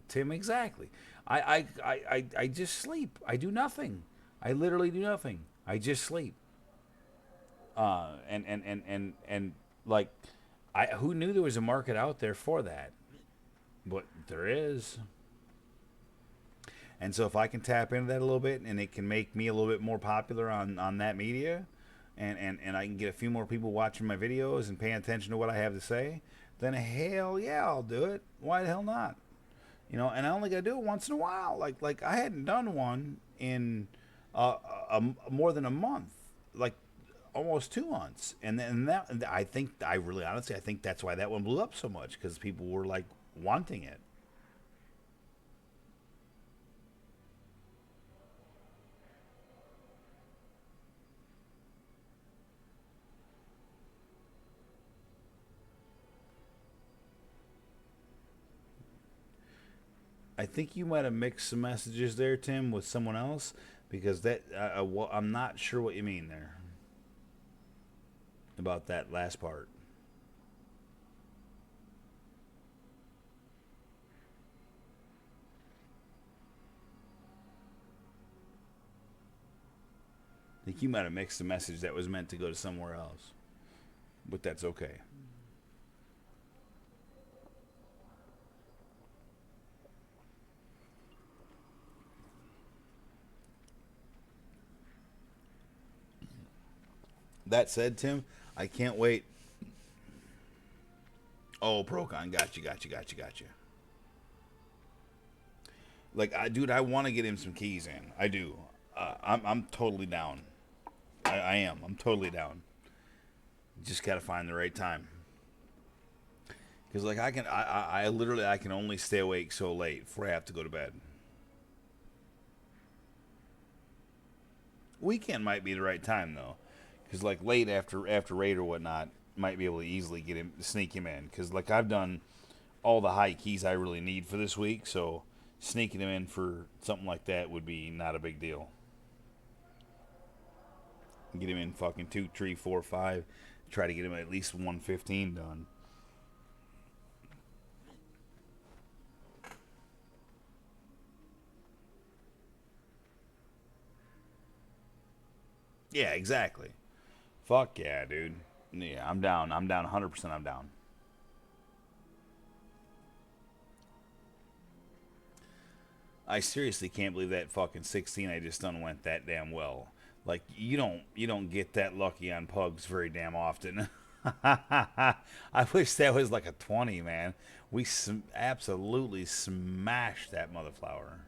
Tim, exactly. I just sleep. I do nothing. I literally do nothing. I just sleep. And like, who knew there was a market out there for that? But there is. And so if I can tap into that a little bit, and it can make me a little bit more popular on that media, and I can get a few more people watching my videos and paying attention to what I have to say, then hell yeah, I'll do it. Why the hell not? And I only got to do it once in a while. Like I hadn't done one in more than a month, like almost 2 months. And then I really honestly I think that's why that one blew up so much, because people were like wanting it. I think you might have mixed some messages there, Tim, with someone else, because I'm not sure what you mean there about that last part. I think you might have mixed a message that was meant to go to somewhere else, but that's okay. That said, Tim, I can't wait. Oh, Procon, got you. Like, dude, I want to get him some keys in. I do. I'm totally down. I am. I'm totally down. Just gotta find the right time. Because like I literally I can only stay awake so late before I have to go to bed. Weekend might be the right time though, because like late after raid or whatnot might be able to easily get him, sneak him in, because like I've done all the high keys I really need for this week, so sneaking him in for something like that would be not a big deal. Get him in fucking 2, 3, 4, 5. Try to get him at least 115 done. Yeah, exactly. Fuck yeah, dude. Yeah, I'm down. I'm down 100%. I'm down. I seriously can't believe that fucking 16 I just done went that damn well. Like you don't get that lucky on pugs very damn often. I wish that was like a 20, man. We absolutely smashed that motherflower.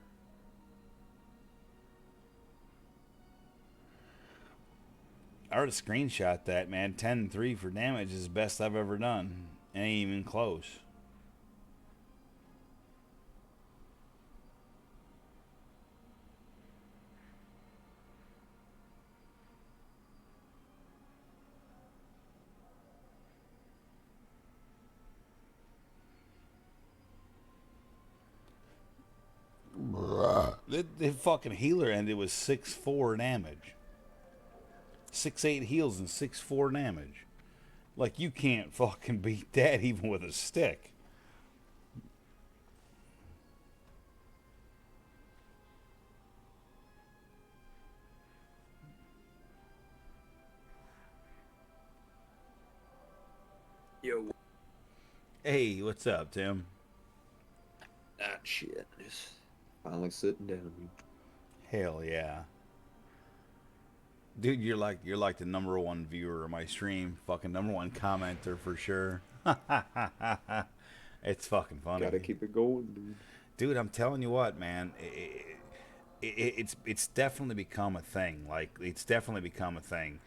I already screenshot that, man. 10-3 for damage is the best I've ever done. Ain't even close. The fucking healer ended with 6-4 damage. 6-8 heals and 6-4 damage. Like, you can't fucking beat that even with a stick. Yo, Hey, what's up, Tim? shit. Just finally sitting down. Hell yeah. Dude, you're like the number one viewer of my stream. Fucking number one commenter for sure. It's fucking funny. Gotta keep it going, dude. Dude, I'm telling you what, man. It's definitely become a thing. Like, it's definitely become a thing.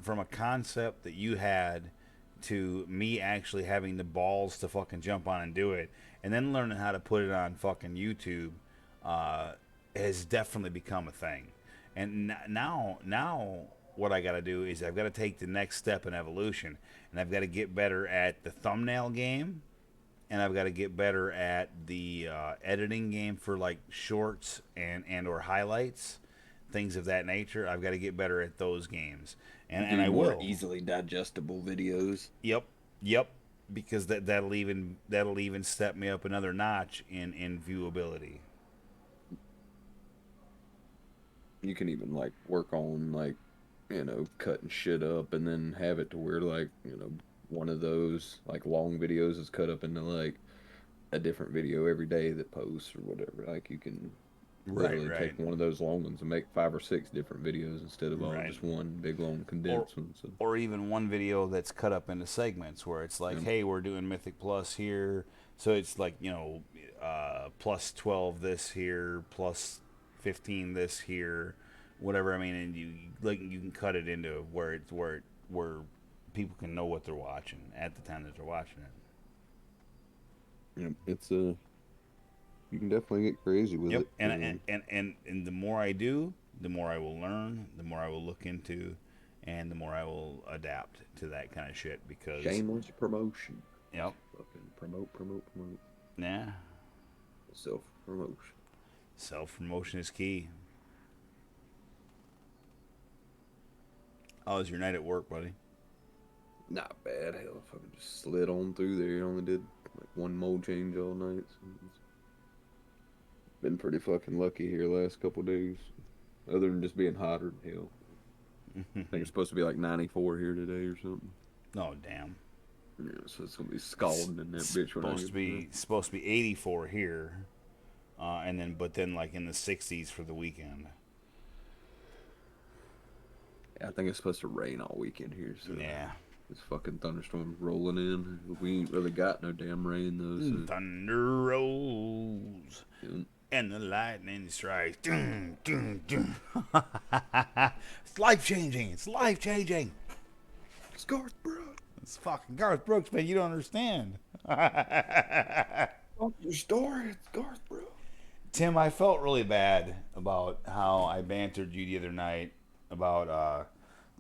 From a concept that you had to me actually having the balls to fucking jump on and do it, and then learning how to put it on fucking YouTube, has definitely become a thing. And now what I got to do is I've got to take the next step in evolution, and I've got to get better at the thumbnail game, and I've got to get better at the editing game for like shorts and or highlights, things of that nature. I've got to get better at those games, and I more will. easily digestible videos. Yep, because that'll even step me up another notch in viewability. You can even like work on like, cutting shit up and then have it to where like, one of those like long videos is cut up into like a different video every day that posts or whatever. Like you can literally Right. take one of those long ones and make 5 or 6 different videos instead of all Right. just one big long condensed one. So. Or even one video that's cut up into segments where it's like, hey, we're doing Mythic Plus here, so it's like plus 12 this here, plus 15 this here, whatever. I mean, and you can cut it into where people can know what they're watching at the time that they're watching it. It's you can definitely get crazy with Yep. it. And the more I do, the more I will learn, the more I will look into, and the more I will adapt to that kind of shit. Because shameless promotion. Yep. Fucking promote. Nah. Self promotion. Self promotion is key. How was your night at work, buddy? Not bad. Hell, I fucking just slid on through there. Only did like one mold change all night. So been pretty fucking lucky here last couple days. Other than just being hotter than hell. I think it's supposed to be like 94 here today or something. Oh damn. Yeah, so it's gonna be scalding in that bitch when I Supposed get to be 84 here, but then like in the 60s for the weekend. I think it's supposed to rain all weekend here. So Yeah. this fucking thunderstorm's rolling in. We ain't really got no damn rain though. So. Thunder rolls Yeah. and the lightning strikes. Dun, dun, dun. It's life changing. It's life changing. It's Garth Brooks. It's fucking Garth Brooks, man. You don't understand. Your story. It's Garth Brooks. Tim, I felt really bad about how I bantered you the other night about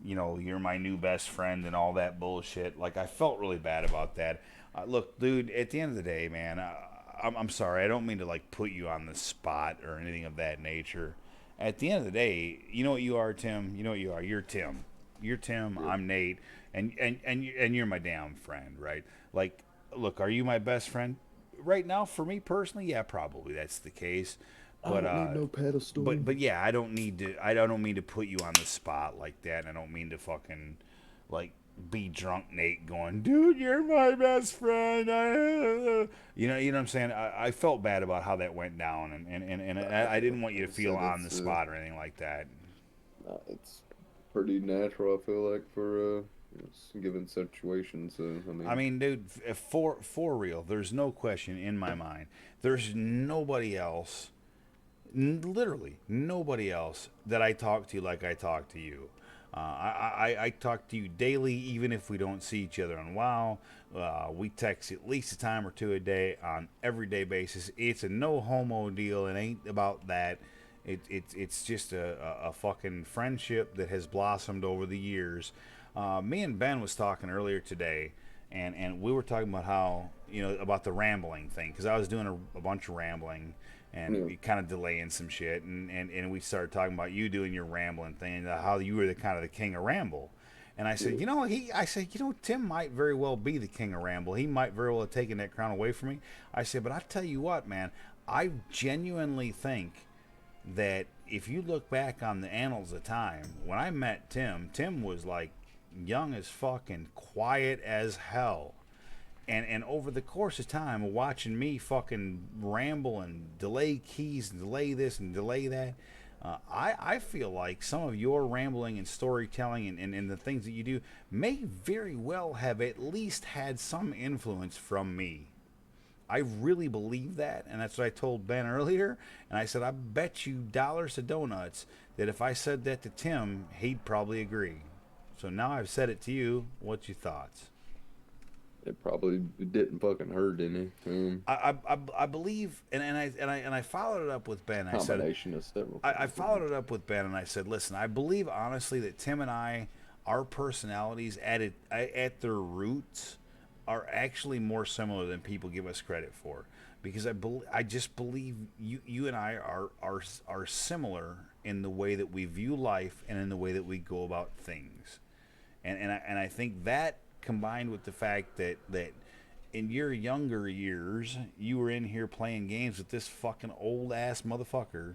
you know, you're my new best friend and all that bullshit. Like, I felt really bad about that. Look, dude, at the end of the day, man, I'm sorry. I don't mean to, like, put you on the spot or anything of that nature. At the end of the day, you know what you are, Tim? You know what you are? You're Tim. You're Tim. Yep. I'm Nate. And you're my damn friend, right? Like, look, are you my best friend? Right now, for me personally, yeah, probably that's the case. I But don't need no pedestal. but yeah, I don't need to. I don't mean to put you on the spot like that. And I don't mean to fucking like be drunk Nate going, dude, you're my best friend. You know what I'm saying. I felt bad about how that went down, and I didn't want you to I feel said on the spot or anything like that. it's pretty natural. I feel like for given situations. So I mean, dude, for real, there's no question in my mind. There's nobody else, literally nobody else that I talk to like I talk to you. I talk to you daily, even if we don't see each other on WoW. We text at least a time or two a day on everyday basis. It's a no homo deal. It ain't about that. It's just a fucking friendship that has blossomed over the years. Me and Ben was talking earlier today, and we were talking about how, you know, about the rambling thing, because I was doing a bunch of rambling and Yeah. kind of delaying some shit, and we started talking about you doing your rambling thing, and how you were the kind of the king of ramble. And I said, Yeah. you know, I said, you know, Tim might very well be the king of ramble. He might very well have taken that crown away from me. I said, but I tell you what, man, I genuinely think that if you look back on the annals of time, when I met Tim, Tim was like young as fuck and quiet as hell. And over the course of time, watching me fucking ramble and delay keys and delay this and delay that, I feel like some of your rambling and storytelling and the things that you do may very well have at least had some influence from me. I really believe that, and that's what I told Ben earlier. And I said, I bet you dollars to donuts that if I said that to Tim, he'd probably agree. So now I've said it to you. What's your thoughts? It probably didn't fucking hurt any. I believe, and I followed it up with Ben. I said, Combination of several I things. followed it up with Ben, and I said, listen, I believe honestly that Tim and I, our personalities at their roots, are actually more similar than people give us credit for. Because I just believe you and I are similar in the way that we view life and in the way that we go about things. And I think that, combined with the fact that in your younger years you were in here playing games with this fucking old ass motherfucker,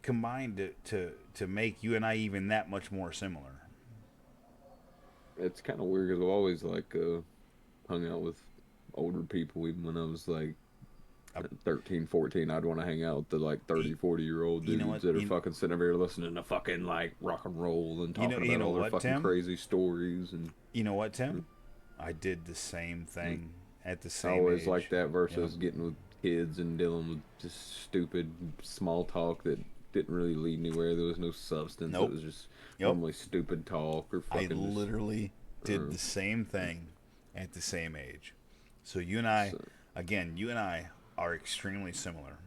combined to make you and I even that much more similar. It's kind of weird because I've always like hung out with older people even when I was like 13, 14. I'd want to hang out with the like 30, 40-year-old You dudes know what? that are fucking sitting over here listening to fucking like rock and roll and talking you about know all their what, fucking Tim? crazy stories. And You know what, Tim? I did the same thing at the I same always age. like that versus Yep. getting with kids and dealing with just stupid small talk that didn't really lead anywhere. There was no substance. Nope. It was just Yep. normally stupid talk or I fucking just, literally did the same thing at the same age. So you and I, so, again, you and I are extremely similar.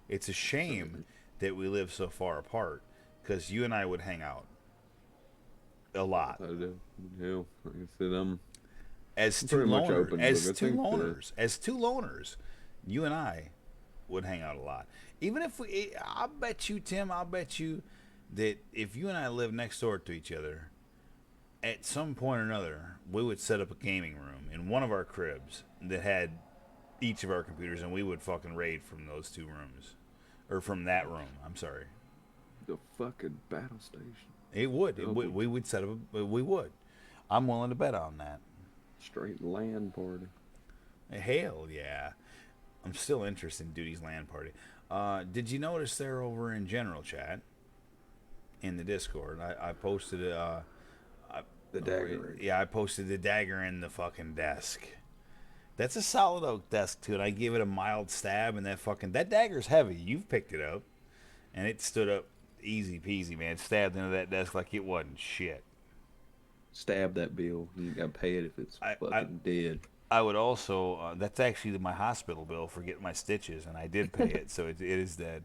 It's a shame that we live so far apart, because you and I would hang out a lot I do. Hell, like I said, as I'm two pretty much loners. open book. As I two think loners, as two loners, you and I would hang out a lot. Even if I'll bet you, Tim, I'll bet you that if you and I lived next door to each other, at some point or another, we would set up a gaming room in one of our cribs that had each of our computers, and we would fucking raid from those two rooms, or from that room. I'm sorry. the fucking battle station. It would. Oh, We would set up. We would. I'm willing to bet on that. Straight land party. Hell yeah. I'm still interested in Duty's LAN party. Did you notice there over in general chat in the Discord? I posted The dagger. Yeah, I posted the dagger in the fucking desk. That's a solid oak desk too, and I gave it a mild stab, and that dagger's heavy. You've picked it up, and it stood up easy peasy, man. It stabbed into that desk like it wasn't shit. Stab that bill. You gotta pay it if it's I- fucking dead. I would also. That's actually my hospital bill for getting my stitches, and I did pay it, so it is dead.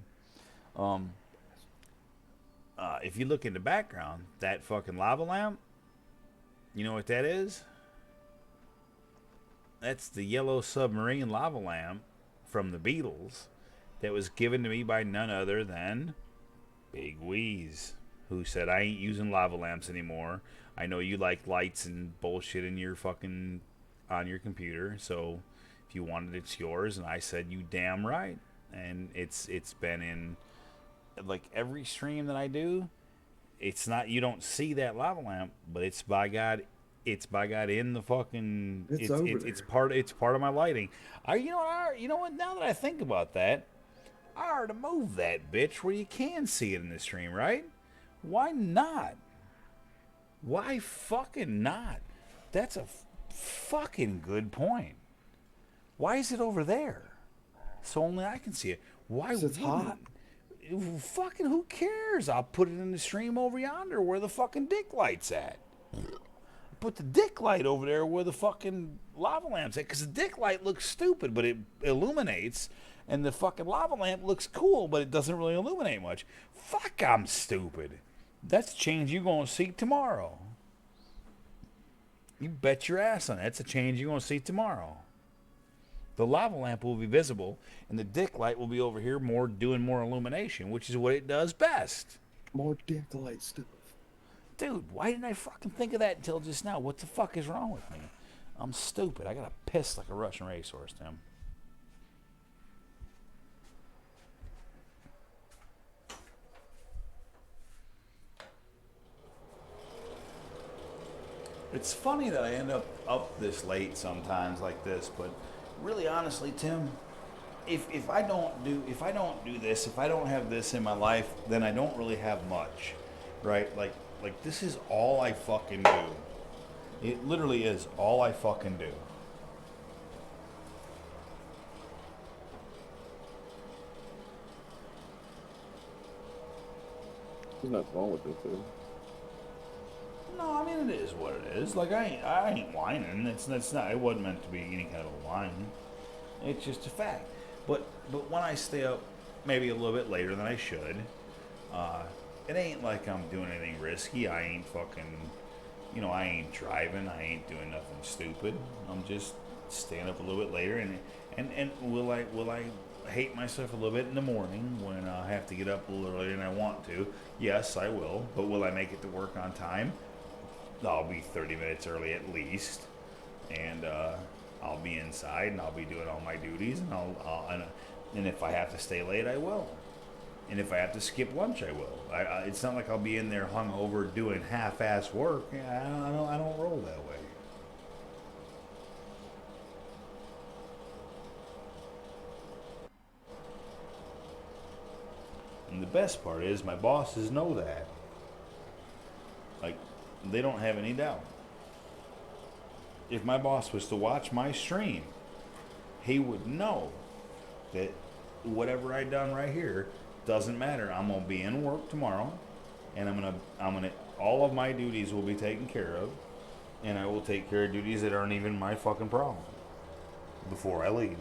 If you look in the background, that fucking lava lamp, you know what that is? That's the yellow submarine lava lamp from the Beatles that was given to me by none other than Big Wheeze, who said, I ain't using lava lamps anymore. I know you like lights and bullshit in your fucking on your computer, so if you want it, it's yours. And I said, you damn right. And it's been in like every stream that I do. It's not, you don't see that lava lamp, but it's by God in the fucking it's part of my lighting. You know what, now that I think about that, I ought to move that bitch where you can see it in the stream, right? Why not? Why fucking not? That's a fucking good point. Why is it over there? So only I can see it. Why It's hot. Fucking who cares? I'll put it in the stream over yonder where the fucking dick light's at. Put the dick light over there where the fucking lava lamp's at. Because the dick light looks stupid, but it illuminates. And the fucking lava lamp looks cool, but it doesn't really illuminate much. Fuck, I'm stupid. That's a change you're going to see tomorrow. You bet your ass on it. That's a change you're going to see tomorrow. The lava lamp will be visible, and the dick light will be over here doing more illumination, which is what it does best. More dick light stuff. Dude, why didn't I fucking think of that until just now? What the fuck is wrong with me? I'm stupid. I gotta piss like a Russian racehorse, Tim. It's funny that I end up this late sometimes like this, but really honestly, Tim, if I don't do this, if I don't have this in my life, then I don't really have much, right? Like this is all I fucking do. It literally is all I fucking do. There's nothing wrong with this, though. No, I mean, it is what it is. Like, I ain't whining. It's not. It wasn't meant to be any kind of a whine. It's just a fact. But when I stay up maybe a little bit later than I should, it ain't like I'm doing anything risky. I ain't fucking, I ain't driving. I ain't doing nothing stupid. I'm just staying up a little bit later. And will I hate myself a little bit in the morning when I have to get up a little earlier than I want to? Yes, I will. But will I make it to work on time? I'll be 30 minutes early at least, and I'll be inside and I'll be doing all my duties, and and if I have to stay late, I will, and if I have to skip lunch, I will. It's not like I'll be in there hungover doing half-ass work. I don't roll that way. And the best part is my bosses know that. Like, they don't have any doubt. If my boss was to watch my stream, he would know that whatever I done right here doesn't matter. I'm gonna be in work tomorrow, and I'm gonna all of my duties will be taken care of, and I will take care of duties that aren't even my fucking problem before I leave.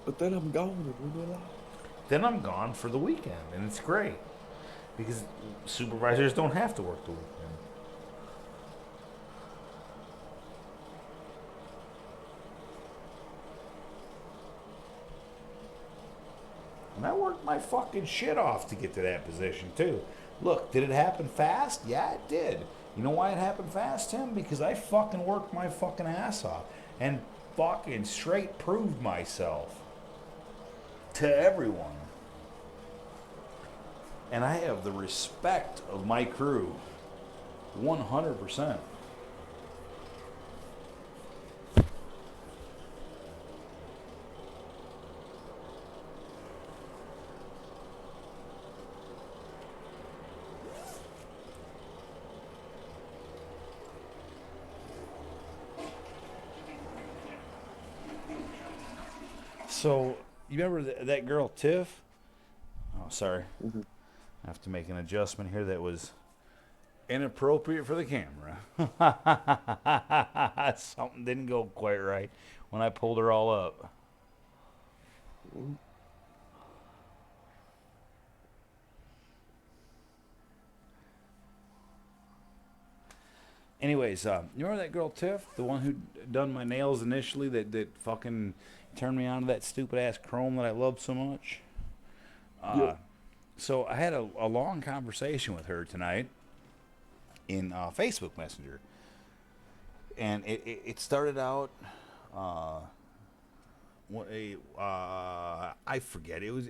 But then I'm gone and we will. Then I'm gone for the weekend, and it's great because supervisors don't have to work the weekend. And I worked my fucking shit off to get to that position, too. Look, did it happen fast? Yeah, it did. You know why it happened fast, Tim? Because I fucking worked my fucking ass off and fucking straight proved myself to everyone. And I have the respect of my crew 100%. So, you remember that girl Tiff? Oh, sorry. Mm-hmm. I have to make an adjustment here that was inappropriate for the camera. Something didn't go quite right when I pulled her all up. Anyways, you remember that girl Tiff, the one who done my nails initially, that fucking turned me on to that stupid ass chrome that I loved so much? Yep. So I had a long conversation with her tonight in Facebook Messenger, and it started out. I forget. It was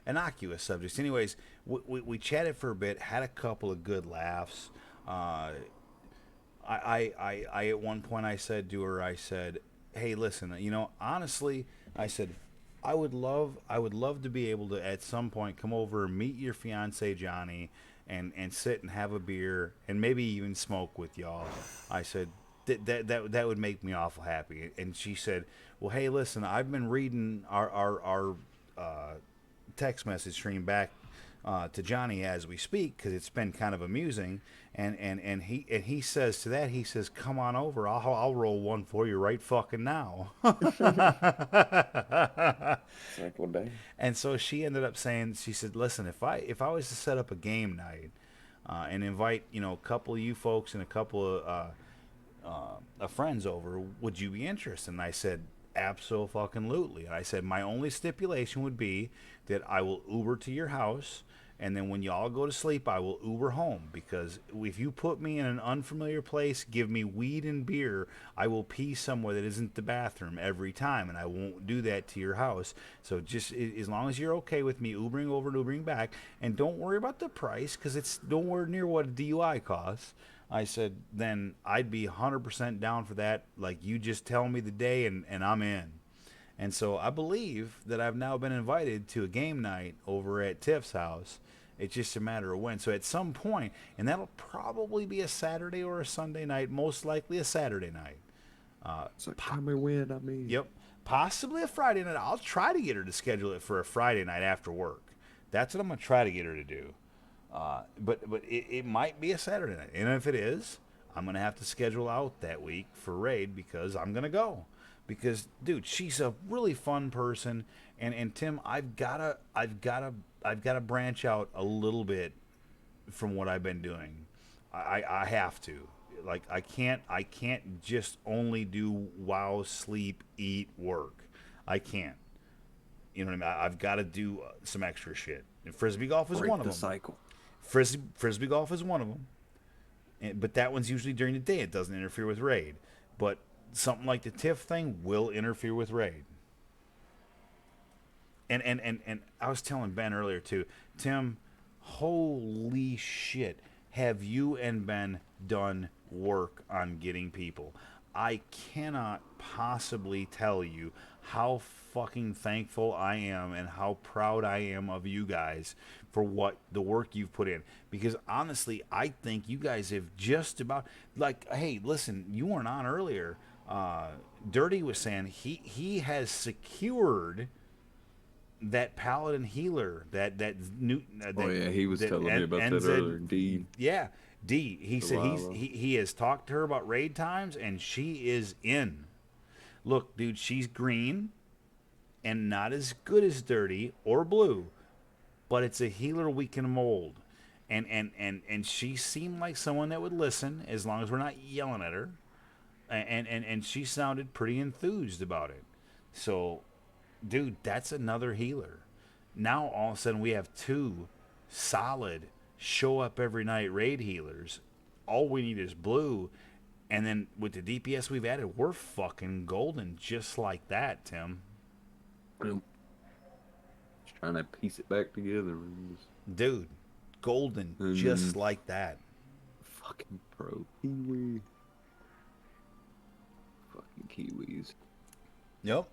innocuous subjects. Anyways, we chatted for a bit, had a couple of good laughs. I at one point I said to her, I said, "Hey, listen, honestly, I said, I would love to be able to at some point come over and meet your fiance Johnny, and sit and have a beer and maybe even smoke with y'all." I said that would make me awful happy. And she said, "Well, hey, listen, I've been reading our text message stream back to Johnny as we speak because it's been kind of amusing." And he says to that, he says, "Come on over. I'll roll one for you right fucking now." It's like, well, damn. And so she ended up saying, she said, "Listen, if I was to set up a game night and invite a couple of you folks and a couple of friends over, would you be interested?" And I said, "Absolutely." And I said, "My only stipulation would be that I will Uber to your house, and then when y'all go to sleep, I will Uber home. Because if you put me in an unfamiliar place, give me weed and beer, I will pee somewhere that isn't the bathroom every time, and I won't do that to your house. So just as long as you're okay with me Ubering over and Ubering back, and don't worry about the price, because it's nowhere near what a DUI costs." I said, "Then I'd be 100% down for that. Like, you just tell me the day, and I'm in." And so I believe that I've now been invited to a game night over at Tiff's house. It's just a matter of when. So at some point, and that'll probably be a Saturday or a Sunday night, most likely a Saturday night. It's like, tell me when. I mean, Yep. Possibly a Friday night. I'll try to get her to schedule it for a Friday night after work. That's what I'm going to try to get her to do. But it might be a Saturday night. And if it is, I'm going to have to schedule out that week for Raid because I'm going to go. Because, dude, she's a really fun person. And Tim, I've gotta branch out a little bit from what I've been doing. I have to. Like, I can't just only do WoW, sleep, eat, work. I can't. You know what I mean? I've got to do some extra shit. And frisbee golf is break one of the them. cycle. Frisbee golf is one of them. But that one's usually during the day. It doesn't interfere with raid. But something like the TIFF thing will interfere with raid. And I was telling Ben earlier too, Tim, holy shit, have you and Ben done work on getting people? I cannot possibly tell you how fucking thankful I am and how proud I am of you guys for what the work you've put in. Because honestly, I think you guys have just about, like, hey, listen, you weren't on earlier. Dirty was saying he has secured that paladin healer, that new. Oh yeah, he was that telling me about that NZ earlier. D. Yeah, D. He said Delilah. he has talked to her about raid times, and she is in. Look, dude, she's green, and not as good as Dirty or Blue, but it's a healer we can mold, and she seemed like someone that would listen as long as we're not yelling at her, and she sounded pretty enthused about it. So, dude, that's another healer. Now all of a sudden we have two solid show up every night raid healers. All we need is Blue, and then with the DPS we've added, we're fucking golden just like that, Tim. Just trying to piece it back together. Dude, golden And just then like that. fucking pro Kiwi. Fucking Kiwis. Yep.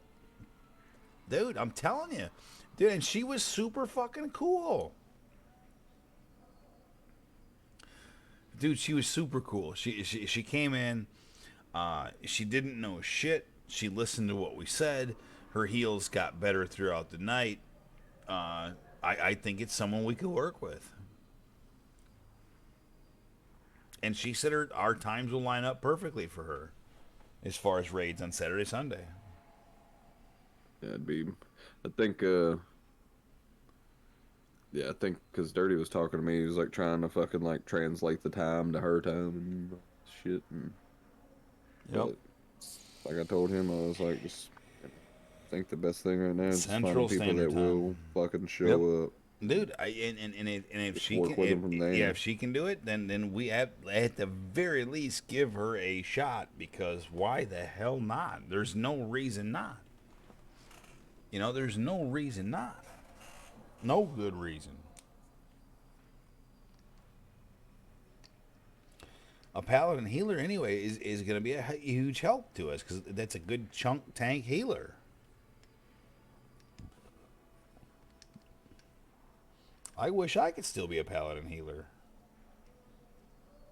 Dude, I'm telling you. Dude, and she was super fucking cool. Dude, she was super cool. She came in. She didn't know shit. She listened to what we said. Her heels got better throughout the night. I think it's someone we could work with. And she said our times will line up perfectly for her as far as raids on Saturday, Sunday. Yeah, it'd be. I think. Yeah, I think because Dirty was talking to me, he was like trying to fucking like translate the time to her time and shit. And, Yep. but, like I told him, I was like, just I think the best thing right now is just Central finding people Standard that Time. will fucking Yep. show up. Dude, and if Just she work can, with them from there. yeah, if she can do it, then we at the very least give her a shot, because why the hell not? There's no reason not. You know, there's no reason not. No good reason. A paladin healer anyway is going to be a huge help to us, because that's a good chunk tank healer. I wish I could still be a paladin healer.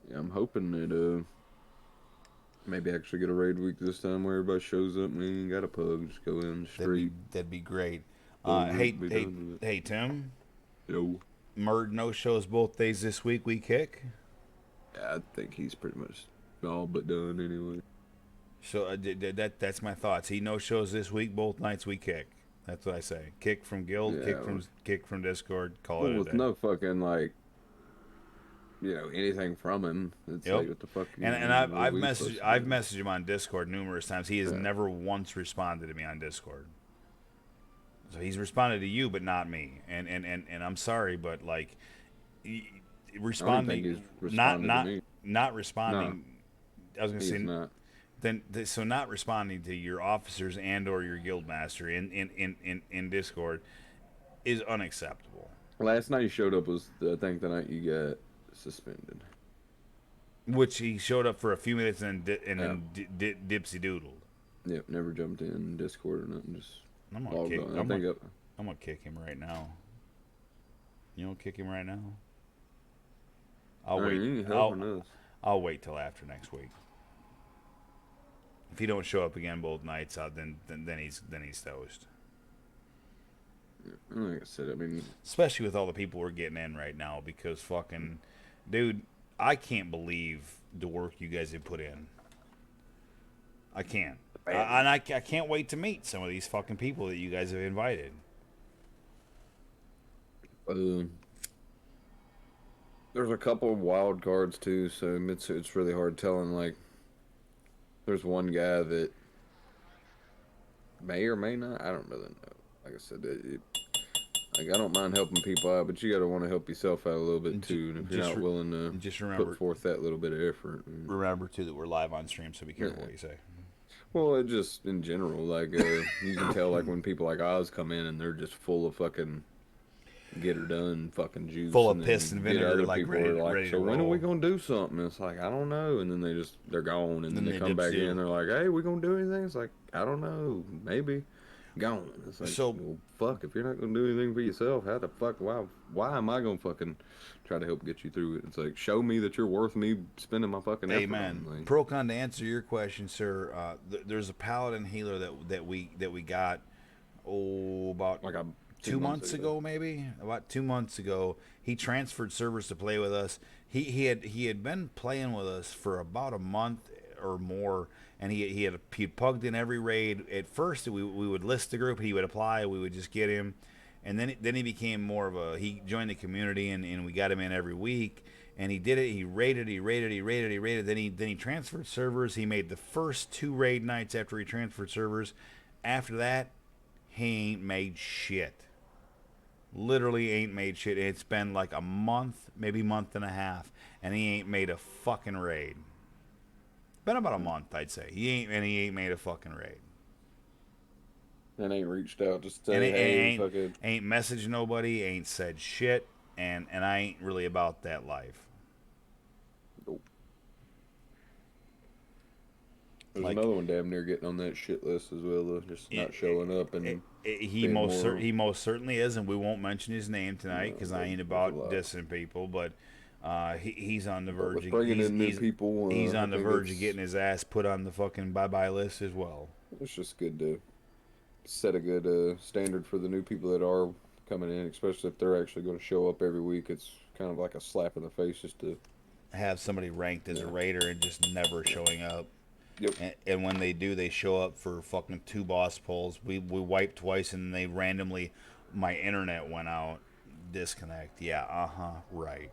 Yeah, I'm hoping that maybe actually get a raid week this time where everybody shows up and we ain't got a pug. Just go in the street. That'd be great. Over Hey, it, be hey, done with it. hey, Tim. Yo. Murd no shows both days this week. We kick. Yeah, I think he's pretty much all but done anyway. So that's my thoughts. He no shows this week. Both nights we kick. That's what I say. Kick from guild. Yeah, Kick from Discord. Call well, it a with day. no fucking like, anything from him. It's Yep. like what the fuck. And what I've we messaged supposed to I've do? messaged him on Discord numerous times. He has Yeah. never once responded to me on Discord. So he's responded to you, but not me. And I'm sorry, but like responding, he's not responded to not me. not responding. I was gonna He's say not. so not responding to your officers and or your guild master in Discord is unacceptable. Last night he showed up was I think the night you got suspended. Which he showed up for a few minutes and then dipsy doodled. Yep, never jumped in Discord or nothing. Just I'm gonna logged kick. on. I'm gonna kick him right now. You don't kick him right now. I'll I mean, wait. you ain't helping us. I'll wait till after next week. If he don't show up again both nights, then he's toast. Like I said, I mean, Especially with all the people we're getting in right now, because fucking, dude, I can't believe the work you guys have put in. I can't. I can't wait to meet some of these fucking people that you guys have invited. there's a couple of wild cards too, so it's really hard telling. Like, there's one guy that may or may not. I don't really know. Like I said, like I don't mind helping people out, but you gotta want to help yourself out a little bit too. And if you're not willing to just remember, put forth that little bit of effort, remember too that we're live on stream, so be careful what you say. Well, it just in general, like you can tell, like when people like Oz come in and they're just full of fucking get her done fucking juice, Full of and piss and vinegar, like people ready are like, to so when are roll. we gonna do something? It's like, I don't know, and then they're gone, and then they come back dipsy. in, they're like, hey, we gonna do anything? It's like, I don't know, maybe. Gone. It's like, So- well, fuck, if you're not gonna do anything for yourself, how the fuck, why am I gonna fucking try to help get you through it? It's like, show me that you're worth me spending my fucking effort Amen. on. Like, Procon, to answer your question, sir, there's a paladin healer that we got about like 2 months ago, maybe about 2 months ago. He transferred servers to play with us. He had been playing with us for about a month or more, and he pugged in every raid. At first, we would list the group, he would apply, we would just get him, and then he became more of a, he joined the community, and we got him in every week, and he did it. He raided. Then he transferred servers. He made the first 2 raid nights after he transferred servers. After that, he ain't made shit. Literally ain't made shit. It's been like a month, maybe month and a half, and he ain't made a fucking raid. Been about a month, I'd say. He ain't made a fucking raid. and ain't reached out to say, And hey, fucking. ain't messaged nobody, ain't said shit, and I ain't really about that life. Nope. There's Like- another one damn near getting on that shit list as well, though, just not showing up and He being most more- he most certainly is, and we won't mention his name tonight because I ain't there's about a lot. dissing people. But he's on the But verge. with Of, bringing he's, in new he's- people, he's I on the think verge of it's- getting his ass put on the fucking bye-bye list as well. It's just good to set a good standard for the new people that are coming in, especially if they're actually going to show up every week. It's kind of like a slap in the face just to. Have somebody ranked as a raider and just never showing up. Yep. And when they do, they show up for fucking 2 boss polls. We wiped twice, and they randomly, my internet went out. Disconnect. Yeah. Right.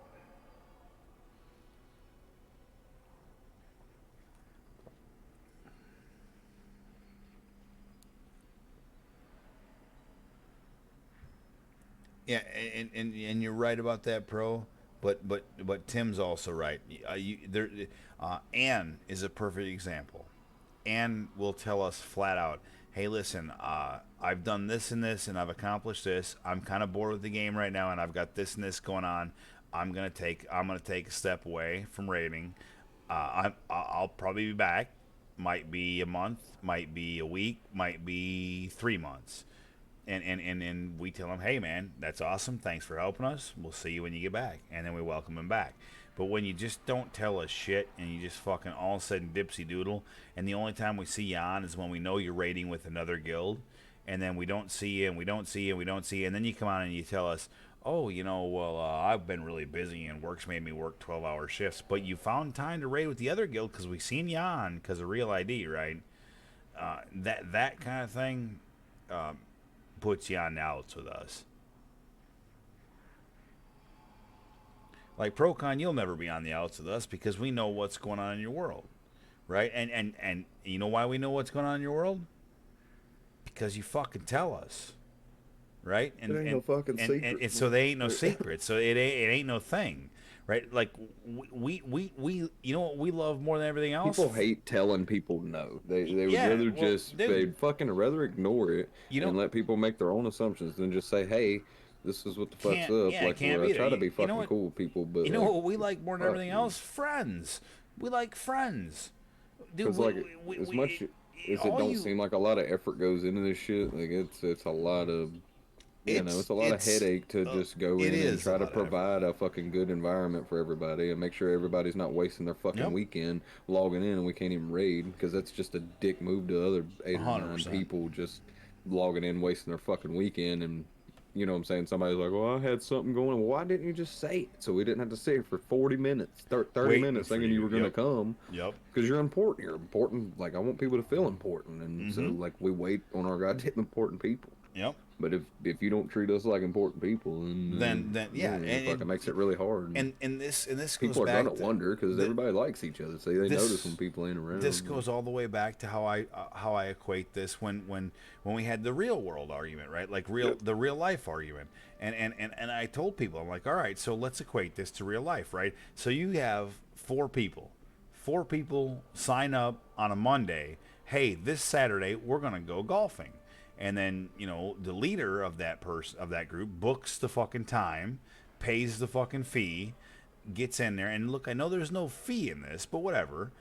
Yeah, and you're right about that, Pro. But Tim's also right. Anne is a perfect example. Anne will tell us flat out, "Hey, listen, I've done this and this, and I've accomplished this. I'm kind of bored with the game right now, and I've got this and this going on. I'm gonna take a step away from raiding. I'll probably be back. Might be a month, might be a week, might be 3 months." And we tell him, "Hey man, that's awesome, thanks for helping us, we'll see you when you get back," and then we welcome him back. But when you just don't tell us shit and you just fucking all of a sudden dipsy doodle, and the only time we see you on is when we know you're raiding with another guild, and then we don't see you and we don't see you and we don't see you, and then you come on and you tell us, "Oh, well, I've been really busy and work's made me work 12-hour shifts," but you found time to raid with the other guild because we seen you on because of real ID, right? That kind of thing puts you on the outs with us. Like Procon, you'll never be on the outs with us because we know what's going on in your world, right? And you know why we know what's going on in your world? Because you fucking tell us, right? It ain't no fucking secret. And so they ain't no secret. So it ain't no thing, right? Like we you know what we love more than everything else? People hate telling people no. They would Yeah, rather well, just dude. they'd fucking rather ignore it You know- and let people make their own assumptions than just say, "Hey, this is what the fuck's Can't- up." yeah, Like can't I be try there. to be You know fucking what- cool with people, but You know like, what we like more than fuck everything you. else? Friends. We like friends. Dude, Because like as much as it all don't you- seem like a lot of effort goes into this shit, like it's a lot of it's a lot of headache to just go it in and is a try to lot of effort. provide a fucking good environment for everybody and make sure everybody's not wasting their fucking Yep. weekend logging in and we can't even raid because that's just a dick move to other 8 or 9 100%. people just logging in wasting their fucking weekend. And you know what I'm saying, somebody's like, "Well, I had something going." Well, why didn't you just say it so we didn't have to sit here for 40 minutes 30 Waiting minutes for thinking you you. were going to Yep. come Yep. because you're important. Like I want people to feel important, and so Mm-hmm. like we wait on our goddamn important people. Yep. But if you don't treat us like important people, Then yeah, it fucking makes it really hard. and this goes people are back gonna to, wonder because the- everybody likes each other, so they this- notice when people ain't around. This goes all the way back to how I equate this when we had the real world argument, right? Like the real life argument. And I told people, I'm like, all right, so let's equate this to real life, right? So you have 4 people. 4 people sign up on a Monday. Hey, this Saturday we're gonna go golfing. And then, the leader of that group books the fucking time, pays the fucking fee, gets in there, and look, I know there's no fee in this, but whatever.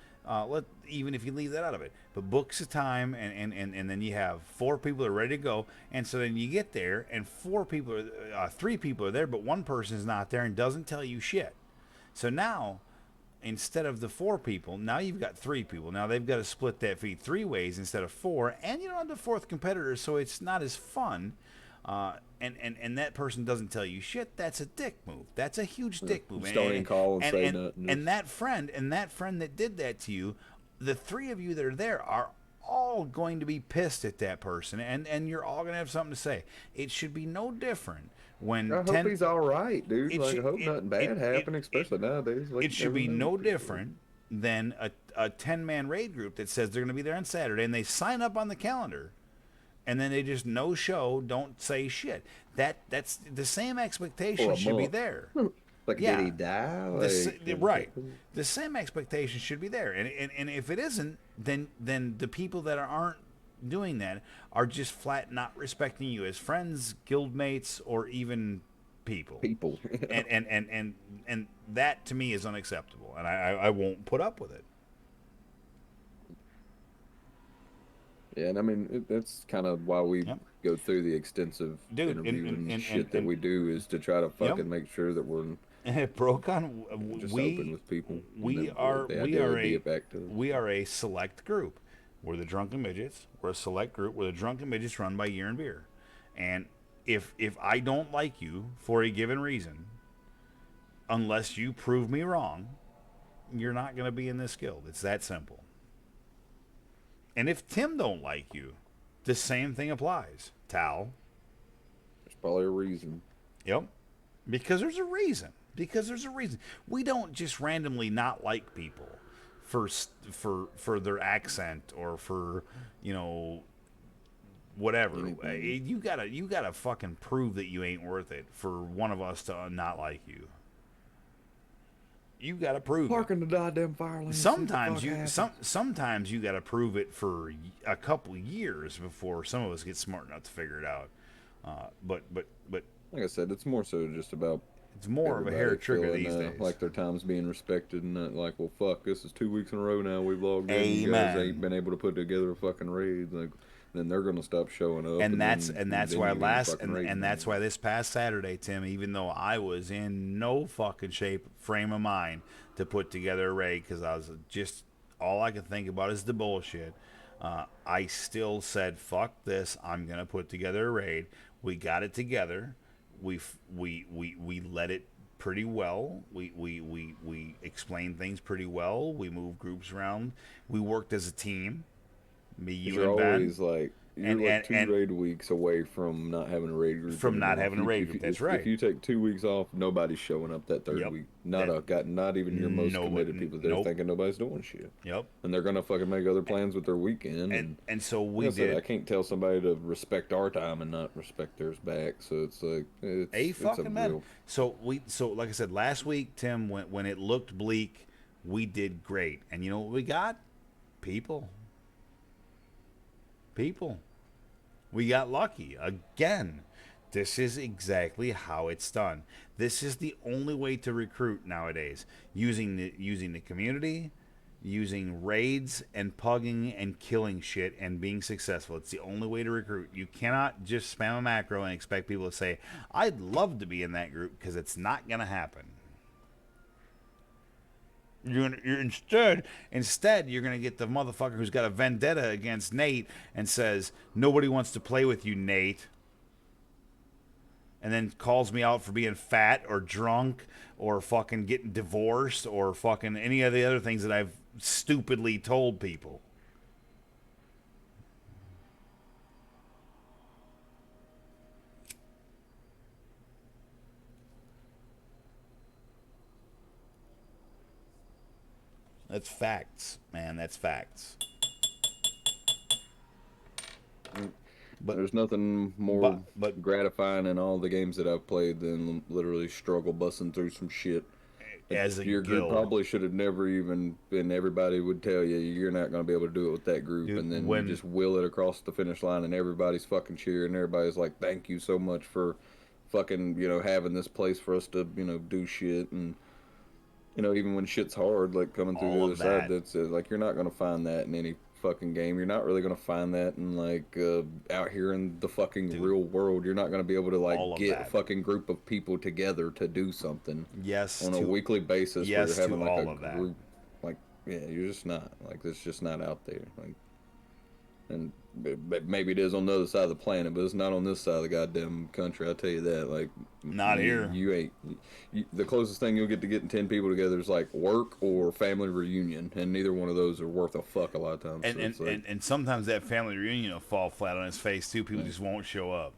Even if you leave that out of it, but books the time, and then you have 4 people that are ready to go, and so then you get there, and 3 people are there, but one person is not there and doesn't tell you shit. So now, instead of the 4 people, now you've got 3 people. Now they've got to split that fee 3 ways instead of 4, and you don't have the 4th competitor, so it's not as fun. And that person doesn't tell you shit. That's a dick move. That's a huge dick move. Just don't even call and say nothing. And that friend that did that to you, the 3 of you that are there are all going to be pissed at that person, and you're all going to have something to say. It should be no different when I hope he's all right, dude. It Like should- I hope it- nothing bad it- happened, it- especially nowadays. Like, it should be never know no what people- different than a 10-man raid group that says they're going to be there on Saturday, and they sign up on the calendar, and then they just no show, don't say shit. That's the same expectation For a should be month. there. Like, Yeah. did he die? Right. The same expectation should be there, and if it isn't, then the people that aren't doing that are just flat not respecting you as friends, guildmates, or even people. People. And that to me is unacceptable, and I won't put up with it. Yeah, and I mean that's kind of why we Yep. go through the extensive Dude, interviewing and- shit that and- we do is to try to fucking make sure that we're Procon, just we open with people. And we then are the we idea are would be a get back to we are a select group. We're the Drunken Midgets. We're a select group. We're the Drunken Midgets run by Year and Beer. And if I don't like you for a given reason, unless you prove me wrong, you're not going to be in this guild. It's that simple. And if Tim don't like you, the same thing applies. Tal. There's probably a reason. Yep. Because there's a reason. We don't just randomly not like people for their accent or for, whatever. Anything. You gotta fucking prove that you ain't worth it for one of us to not like you. You gotta prove it. Park in the goddamn fire lane. Sometimes you gotta prove it for a couple years before some of us get smart enough to figure it out. But Like I said, it's more so just about it's more of a hair everybody trigger feeling, these days. like their time's being respected and not like, well, fuck, this is 2 weeks in a row now we've logged in. You guys Amen. ain't been able to put together a fucking raid. Like, then they're gonna stop showing up. And that's then why you ain't last fucking raiding and that's anymore. why this past Saturday, Tim, even though I was in no fucking frame of mind to put together a raid because I was just all I could think about is the bullshit. I still said fuck this. I'm gonna put together a raid. We got it together. We led it pretty well. We explained things pretty well. We moved groups around. We worked as a team. Me, 'Cause you, you're and Ben. always like you're And- like and- two and- raid weeks away from not having a raid group. From not anymore. having a raid group, that's right. If you take 2 weeks off, nobody's showing up that third Yep. week. Not even your most committed people. They're nope. thinking nobody's doing shit. Yep. And they're gonna fucking make other plans with their weekend. And so we like I said, I did can't tell somebody to respect our time and not respect theirs back. So it's like it's fucking man. real. So like I said last week, Tim, when it looked bleak, we did great. And you know what we got? People. We got lucky again. This is exactly how it's done. This is the only way to recruit nowadays. Using the community, using raids and pugging and killing shit and being successful. It's the only way to recruit. You cannot just spam a macro and expect people to say, "I'd love to be in that group," because it's not gonna happen. Instead, you're gonna get the motherfucker who's got a vendetta against Nate and says, "Nobody wants to play with you, Nate," and then calls me out for being fat or drunk or fucking getting divorced or fucking any of the other things that I've stupidly told people. That's facts, man. That's facts. But there's nothing more but- gratifying in all the games that I've played than literally struggle busting through some shit. As a Your group guild. probably should have never even been. Everybody would tell you you're not going to be able to do it with that group, Dude, and then when- you just will it across the finish line, and everybody's fucking cheering. Everybody's like, "Thank you so much for fucking having this place for us to do shit." And even when shit's hard, like coming through the All other of side, that. that's like you're not going to find that in any fucking game. You're not really going to find that in like out here in the fucking real world. You're not going to be able to All like of get a that. fucking group of people together to do something Yes on a to- weekly basis where yes you're to having like all a of that. group. Like, yeah, you're just not like it's just not out there. Like, and maybe it is on the other side of the planet, but it's not on this side of the goddamn country. I tell you that. Like, Not here. You ain't. The closest thing you'll get to getting 10 people together is like work or family reunion, and neither one of those are worth a fuck a lot of times. And So and, it's like, and sometimes that family reunion will fall flat on its face too. People just won't show up.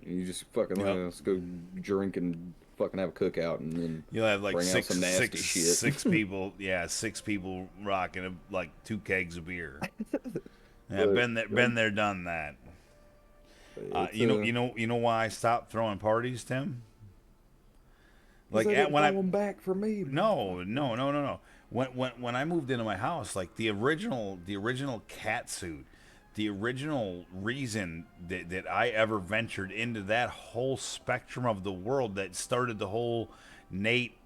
you just fucking Yep. let's go drink and fucking have a cookout, and then You'll have like bring out some nasty shit. six people. Yeah, 6 people rocking like 2 kegs of beer. Yeah, But- been there, done that. it's, You know why I stopped throwing parties, Tim? Like they didn't when I call 'em back for me. No. When I moved into my house, like the original cat suit, the original reason that I ever ventured into that whole spectrum of the world that started the whole Nate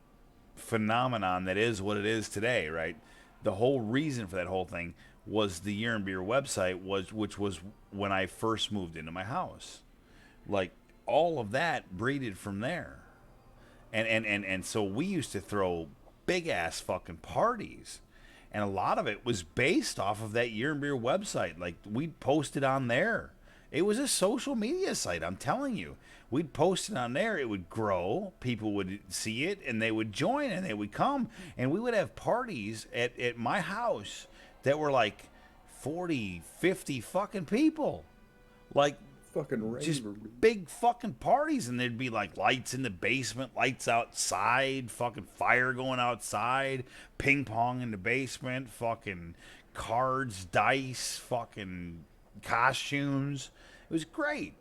phenomenon that is what it is today, right? The whole reason for that whole thing was the Year and Beer website, which was when I first moved into my house. Like all of that breeded from there. And so we used to throw big ass fucking parties. And a lot of it was based off of that Year and Beer website. Like we'd post it on there. It was a social media site, I'm telling you. We'd post it on there, it would grow, people would see it, and they would join and they would come. And we would have parties at my house that were like 40, 50 fucking people. Like Fucking just raver. big fucking parties, and there'd be like lights in the basement, lights outside, fucking fire going outside, ping pong in the basement, fucking cards, dice, fucking costumes, It was great.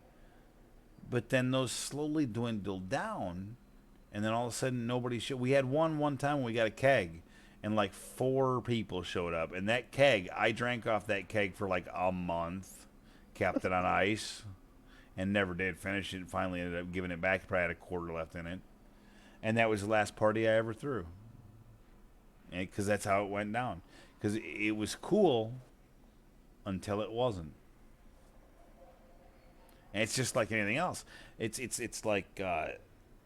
But then those slowly dwindled down, and then all of a sudden nobody showed. We had one time when we got a keg, and like 4 people showed up, and that keg, I drank off that keg for like a month, kept it on ice, and never did finish it. Finally ended up giving it back. Probably had a quarter left in it, and that was the last party I ever threw. Because that's how it went down. Because it was cool until it wasn't. And it's just like anything else. It's like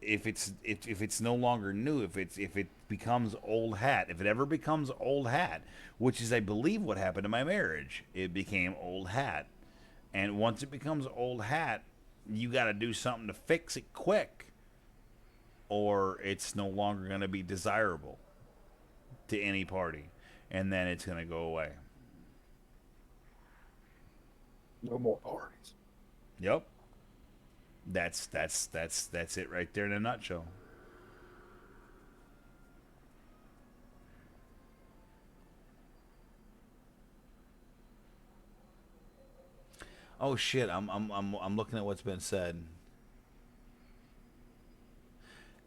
if it's no longer new, if it becomes old hat, if it ever becomes old hat, which is I believe what happened to my marriage, it became old hat. And once it becomes old hat, you got to do something to fix it quick, or it's no longer going to be desirable to any party, and then it's going to go away. No more parties. Yep. That's it right there in a nutshell. Oh shit, I'm looking at what's been said.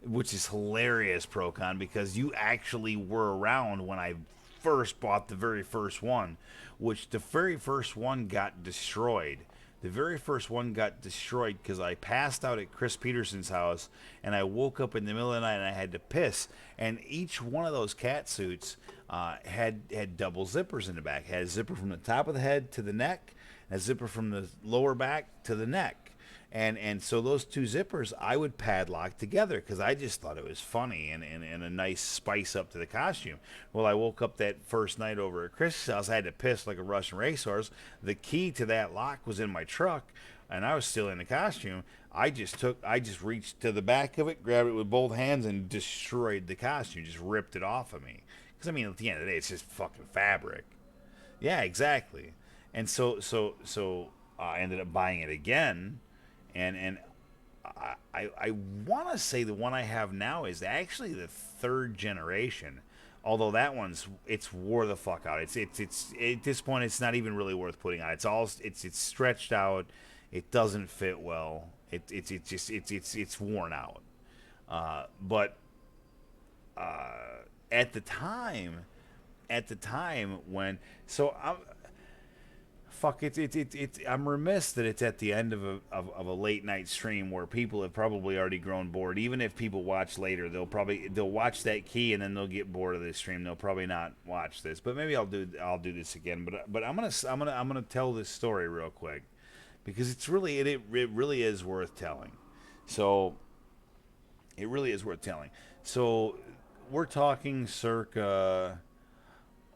Which is hilarious, Procon, because you actually were around when I first bought the very first one, which the very first one got destroyed. The very first one got destroyed because I passed out at Chris Peterson's house, and I woke up in the middle of the night and I had to piss. And each one of those cat suits had double zippers in the back. Had a zipper from the top of the head to the neck, and a zipper from the lower back to the neck. And so those 2 zippers I would padlock together because I just thought it was funny and a nice spice up to the costume. Well, I woke up that first night over at Chris's house. I had to piss like a Russian racehorse. The key to that lock was in my truck, and I was still in the costume. I just reached to the back of it, grabbed it with both hands, and destroyed the costume. Just ripped it off of me. Because, I mean, at the end of the day, it's just fucking fabric. Yeah, exactly. And so I ended up buying it again. And I want to say the one I have now is actually the 3rd generation, although that it's wore the fuck out. It's at this point it's not even really worth putting on. It's stretched out. It doesn't fit well. It's worn out. But at the time when I'm remiss that it's at the end of a late night stream where people have probably already grown bored. Even if people watch later, they'll watch that key and then they'll get bored of this stream. They'll probably not watch this. But maybe I'll do this again. But I'm gonna tell this story real quick because it really is worth telling. So it really is worth telling. So we're talking circa,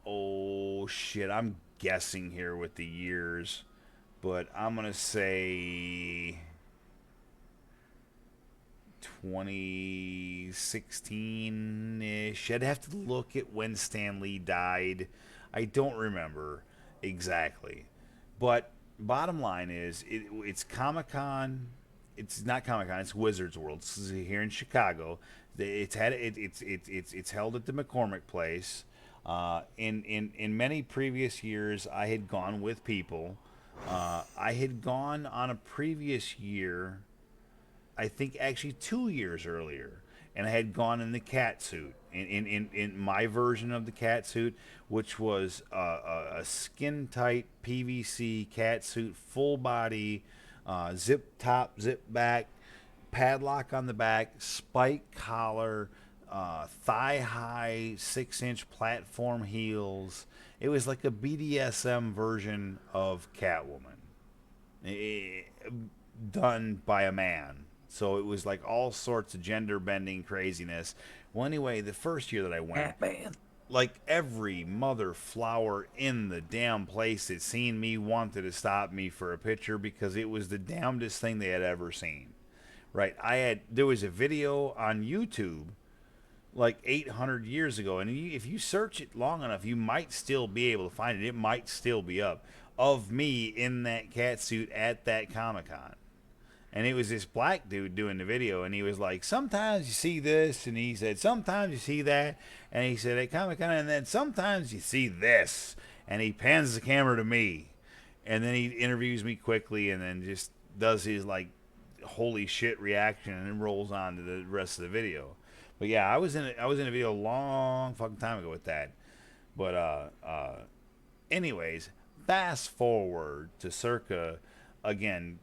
oh shit, I'm guessing here with the years, but I'm gonna say 2016-ish. I'd have to look at when Stan Lee died. I don't remember exactly, but bottom line is it's Comic-Con. It's not Comic-Con. It's Wizards World. This is here in Chicago. It's held at the McCormick Place. In many previous years, I had gone with people. I had gone on a previous year, I think actually 2 years earlier, and I had gone in the cat suit, in my version of the cat suit, which was a skin-tight PVC cat suit, full body, zip top, zip back, padlock on the back, spike collar, thigh-high 6-inch platform heels. It was like a BDSM version of Catwoman, done by a man. So it was like all sorts of gender-bending craziness. Well, anyway, the first year that I went, Batman. like every mother flower in the damn place that seen me wanted to stop me for a picture because it was the damnedest thing they had ever seen. Right? There was a video on YouTube like 800 years ago, and if you search it long enough, you might still be able to find it. It might still be up, of me in that cat suit at that Comic-Con. And it was this black dude doing the video, and he was like, sometimes you see this, and he said, sometimes you see that, and he said, at Comic-Con, and then sometimes you see this, and he pans the camera to me. and then he interviews me quickly, and then just does his like holy shit reaction, and then rolls on to the rest of the video. But yeah, I was in a video a long fucking time ago with that. But anyways, fast forward to circa, again,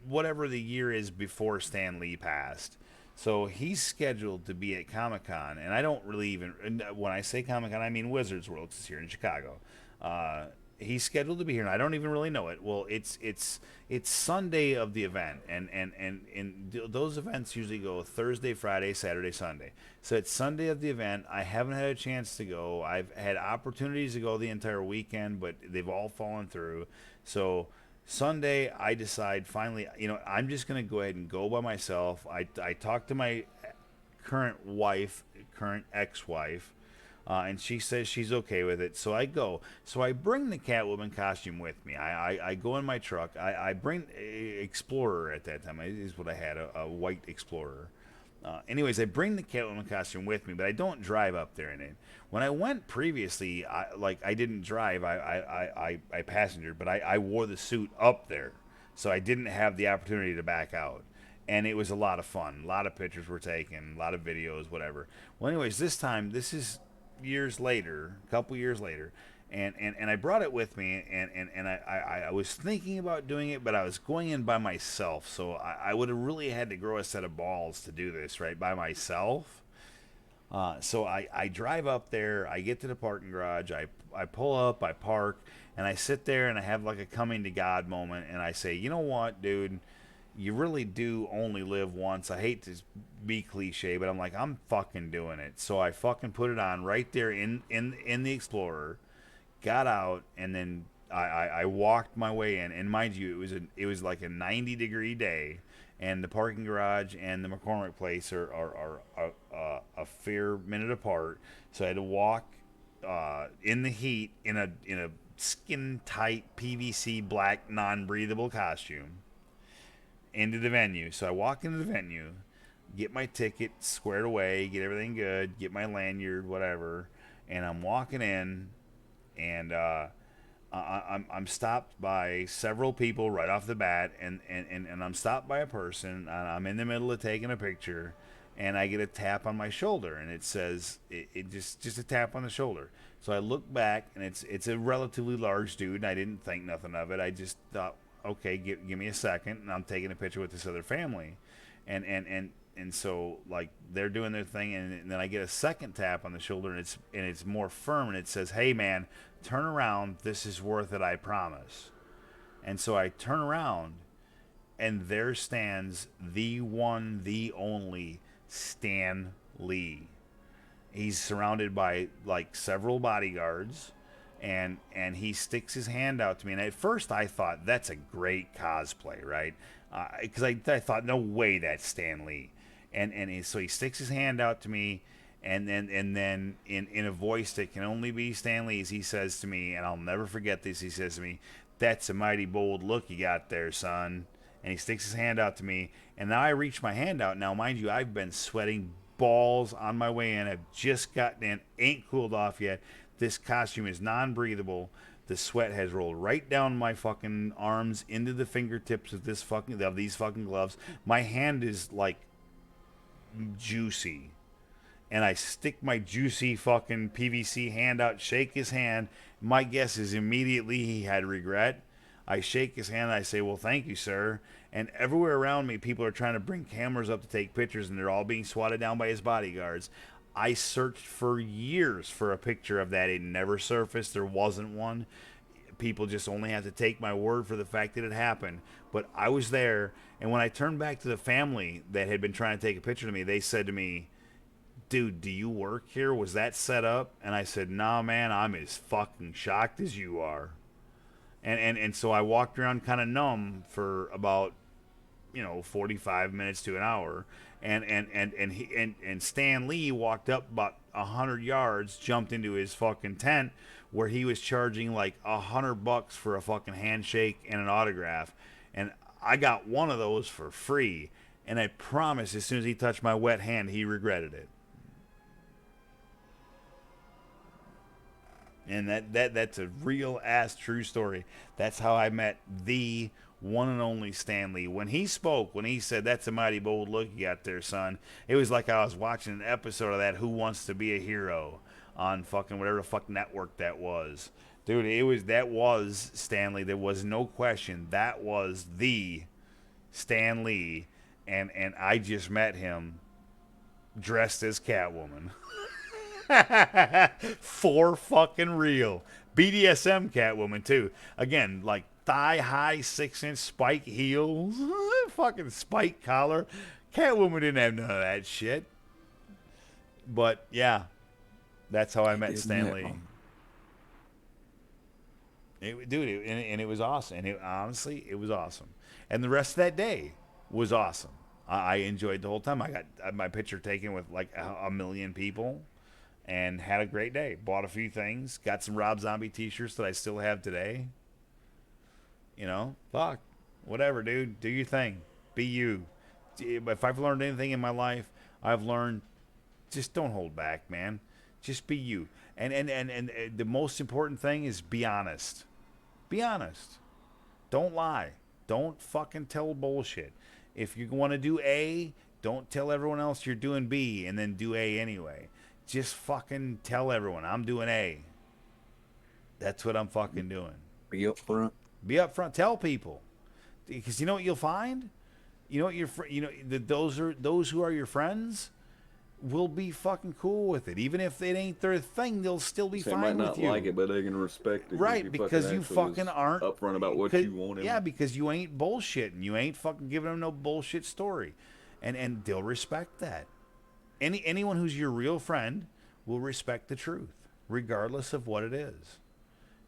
whatever the year is before Stan Lee passed. So he's scheduled to be at Comic Con, and I don't really even, when I say Comic Con, I mean Wizards World. It's here in Chicago. He's scheduled to be here, and I don't even really know it. Well, it's Sunday of the event, and those events usually go Thursday, Friday, Saturday, Sunday. So it's Sunday of the event. I haven't had a chance to go. I've had opportunities to go the entire weekend, but they've all fallen through. So Sunday, I decide finally, I'm just going to go ahead and go by myself. I talked to my current ex-wife, and she says she's okay with it. So I go. So I bring the Catwoman costume with me. I go in my truck. I bring Explorer at that time. Is what I had, a white Explorer. Anyways, I bring the Catwoman costume with me, but I don't drive up there in it. When I went previously, I didn't drive. I passengered, but I wore the suit up there, so I didn't have the opportunity to back out. And it was a lot of fun. A lot of pictures were taken, a lot of videos, whatever. Well, anyways, this is years later, a couple years later, and I brought it with me, and I was thinking about doing it, but I was going in by myself, so I would have really had to grow a set of balls to do this, right, by myself. So I drive up there, I get to the parking garage, I pull up, I park, and I sit there, and I have like a coming to God moment, and I say, you know what, dude, you really do only live once. I hate to be cliche, but I'm like, I'm fucking doing it. So I fucking put it on right there in the Explorer, got out, and then I walked my way in. And mind you, it was like a 90-degree day, and the parking garage and the McCormick place are a fair minute apart. So I had to walk in the heat in a skin tight PVC black non-breathable costume into the venue. So I walk into the venue, get my ticket squared away, get everything good, get my lanyard, whatever, and I'm walking in, and I'm stopped by several people right off the bat, and I'm stopped by a person, and I'm in the middle of taking a picture, and I get a tap on my shoulder, and it says, it just a tap on the shoulder. So I look back, and it's a relatively large dude, and I didn't think nothing of it. I just thought, okay, give me a second, and I'm taking a picture with this other family, and so like they're doing their thing, and then I get a second tap on the shoulder, and it's more firm, and it says, hey man, turn around, this is worth it, I promise. And so I turn around, and there stands the one, the only Stan Lee. He's surrounded by like several bodyguards, and he sticks his hand out to me. And at first I thought, that's a great cosplay, right? Because I thought, no way that's Stan Lee. So he sticks his hand out to me, and then in a voice that can only be Stan Lee's, he says to me, and I'll never forget this, he says to me, that's a mighty bold look you got there, son. And he sticks his hand out to me, and now I reach my hand out. Now, mind you, I've been sweating balls on my way in. I've just gotten in, ain't cooled off yet. This costume is non-breathable. The sweat has rolled right down my fucking arms into the fingertips of these fucking gloves. My hand is like juicy, and I stick my juicy fucking PVC hand out, shake his hand. My guess is immediately he had regret. I shake his hand, and I say, well, thank you, sir. And everywhere around me, people are trying to bring cameras up to take pictures, and they're all being swatted down by his bodyguards. I searched for years for a picture of that. It never surfaced. There wasn't one. People just only have to take my word for the fact that it happened. But I was there, and when I turned back to the family that had been trying to take a picture of me, they said to me, dude, do you work here? Was that set up? And I said, nah, man, I'm as fucking shocked as you are. And so I walked around kind of numb for about 45 minutes to an hour, and Stan Lee walked up about 100 yards, jumped into his fucking tent where he was charging like $100 for a fucking handshake and an autograph, and I got one of those for free, and I promise as soon as he touched my wet hand, he regretted it. And that's a real ass true story. That's how I met the one and only Stan Lee. When he spoke, when he said, "That's a mighty bold look you got there, son," it was like I was watching an episode of that Who Wants to Be a Hero on fucking whatever the fuck network that was. Dude, that was Stan Lee. There was no question. That was the Stan Lee, and I just met him dressed as Catwoman. For fucking real. BDSM Catwoman too. Again, like thigh high 6-inch spike heels, fucking spike collar. Catwoman didn't have none of that shit. But yeah, that's how I met Stan Lee. And it was awesome. And honestly, it was awesome. And the rest of that day was awesome. I enjoyed the whole time. I got my picture taken with like a million people and had a great day. Bought a few things. Got some Rob Zombie t-shirts that I still have today. You know, fuck. Whatever, dude. Do your thing. Be you. If I've learned anything in my life, I've learned just don't hold back, man. Just be you. And the most important thing is be honest. Be honest. Don't lie. Don't fucking tell bullshit. If you want to do A, don't tell everyone else you're doing B and then do A anyway. Just fucking tell everyone I'm doing A. That's what I'm fucking doing. Be upfront. Be upfront. Tell people, because you know what you'll find. You know what those who are your friends will be fucking cool with it. Even if it ain't their thing, they'll still be fine with you. They might not like it, but they can respect it. Right, because you fucking aren't upfront about what you want. Yeah, because you ain't bullshitting. You ain't fucking giving them no bullshit story, and they'll respect that. Anyone who's your real friend will respect the truth, regardless of what it is.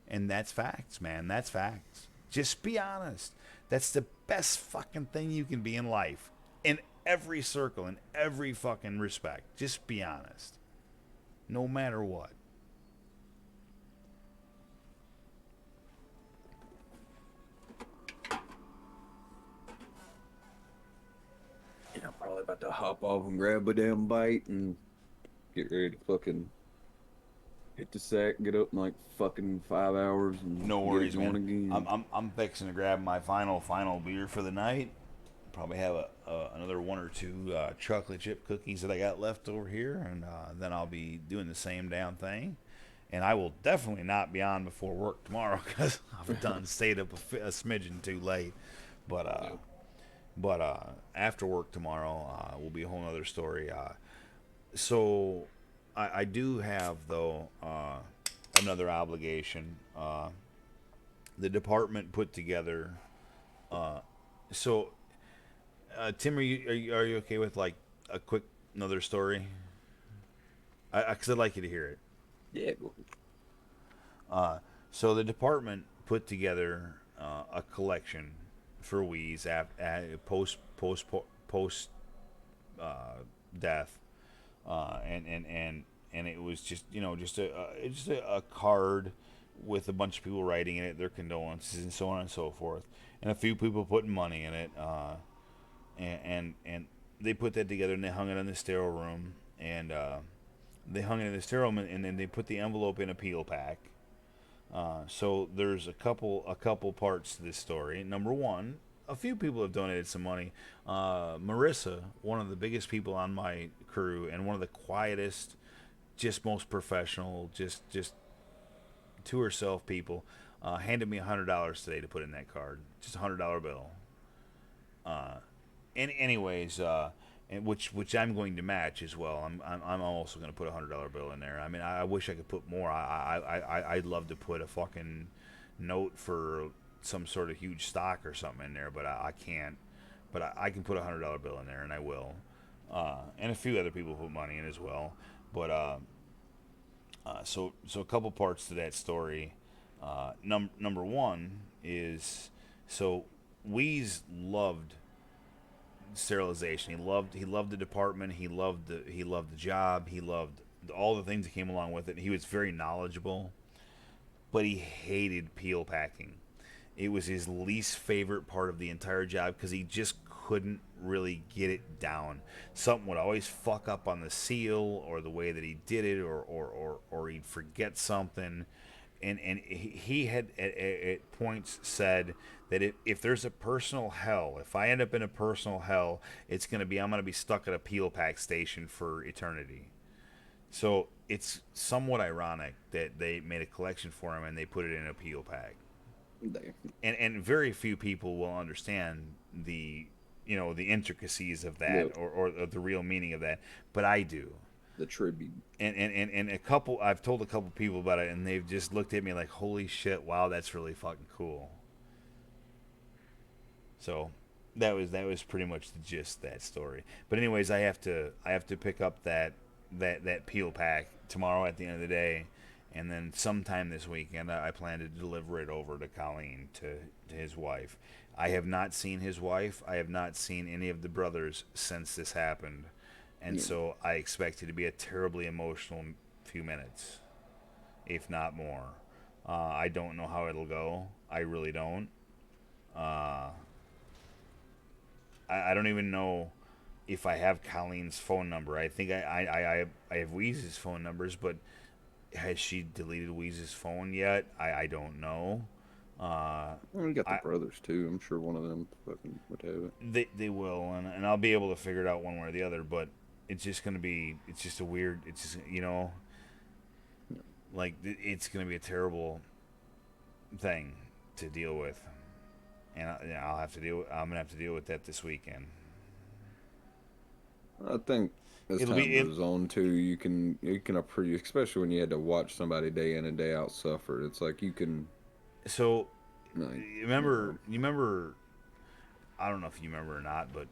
And that's facts, man. That's facts. Just be honest. That's the best fucking thing you can be in life. In every circle, in every fucking respect. Just be honest. No matter what. Yeah, I'm probably about to hop off and grab a damn bite and get ready to fucking hit the sack, get up in like fucking 5 hours and No worries, man. Again. I'm fixing to grab my final beer for the night. Probably have another one or two chocolate chip cookies that I got left over here, and then I'll be doing the same damn thing. And I will definitely not be on before work tomorrow because I've stayed up a smidgen too late. But after work tomorrow will be a whole other story. So I do have though another obligation. The department put together. Tim, are you okay with like a quick another story? Because I'd like you to hear it. Yeah. So the department put together a collection for Wheeze post death, and it was just just a card with a bunch of people writing in it their condolences and so on and so forth, and a few people putting money in it. And they put that together and they hung it in the sterile room, and they hung it in the sterile room, and then they put the envelope in a peel pack. So there's a couple parts to this story. Number one, a few people have donated some money. Marissa, one of the biggest people on my crew and one of the quietest, just most professional, just to herself people, handed me $100 today to put in that card. Just $100 bill. Anyways, and which I'm going to match as well. I'm also going to put $100 bill in there. I mean, I wish I could put more. I'd love to put a fucking note for some sort of huge stock or something in there, but I can't. But I can put a $100 bill in there, and I will. And a few other people put money in as well. But so a couple parts to that story. Number one is Wheeze loved sterilization. He loved the department. He loved the job. He loved all the things that came along with it. He was very knowledgeable, but he hated peel packing. It was his least favorite part of the entire job because he just couldn't really get it down. Something would always fuck up on the seal or the way that he did it, or he'd forget something. And he had at points said that if there's a personal hell, if I end up in a personal hell, it's going to be I'm going to be stuck at a peel pack station for eternity. So it's somewhat ironic that they made a collection for him and they put it in a peel pack. And very few people will understand the the intricacies of that, Yep. or the real meaning of that, but I do. The tribute. And I've told a couple people about it, and they've just looked at me like, holy shit, wow, that's really fucking cool. So that was pretty much the gist of that story. But anyways, I have to pick up that peel pack tomorrow at the end of the day, and then sometime this weekend I plan to deliver it over to Colleen, to his wife. I have not seen his wife. I have not seen any of the brothers since this happened. And so I expect it to be a terribly emotional few minutes, if not more. I don't know how it'll go. I really don't. I don't even know if I have Colleen's phone number. I think I have Weeze's phone numbers, but has she deleted Weeze's phone yet? I don't know. Well, you got the brothers too. I'm sure one of them fucking would have it. They will, and I'll be able to figure it out one way or the other. But it's just gonna be. It's just a weird. It's just like it's gonna be a terrible thing to deal with, and I'll have to deal. I'm gonna have to deal with that this weekend. I think as It'll time be- goes on too, you can appreciate, especially when you had to watch somebody day in and day out suffer. It's like you can. So, Like, you remember? I don't know if you remember or not, but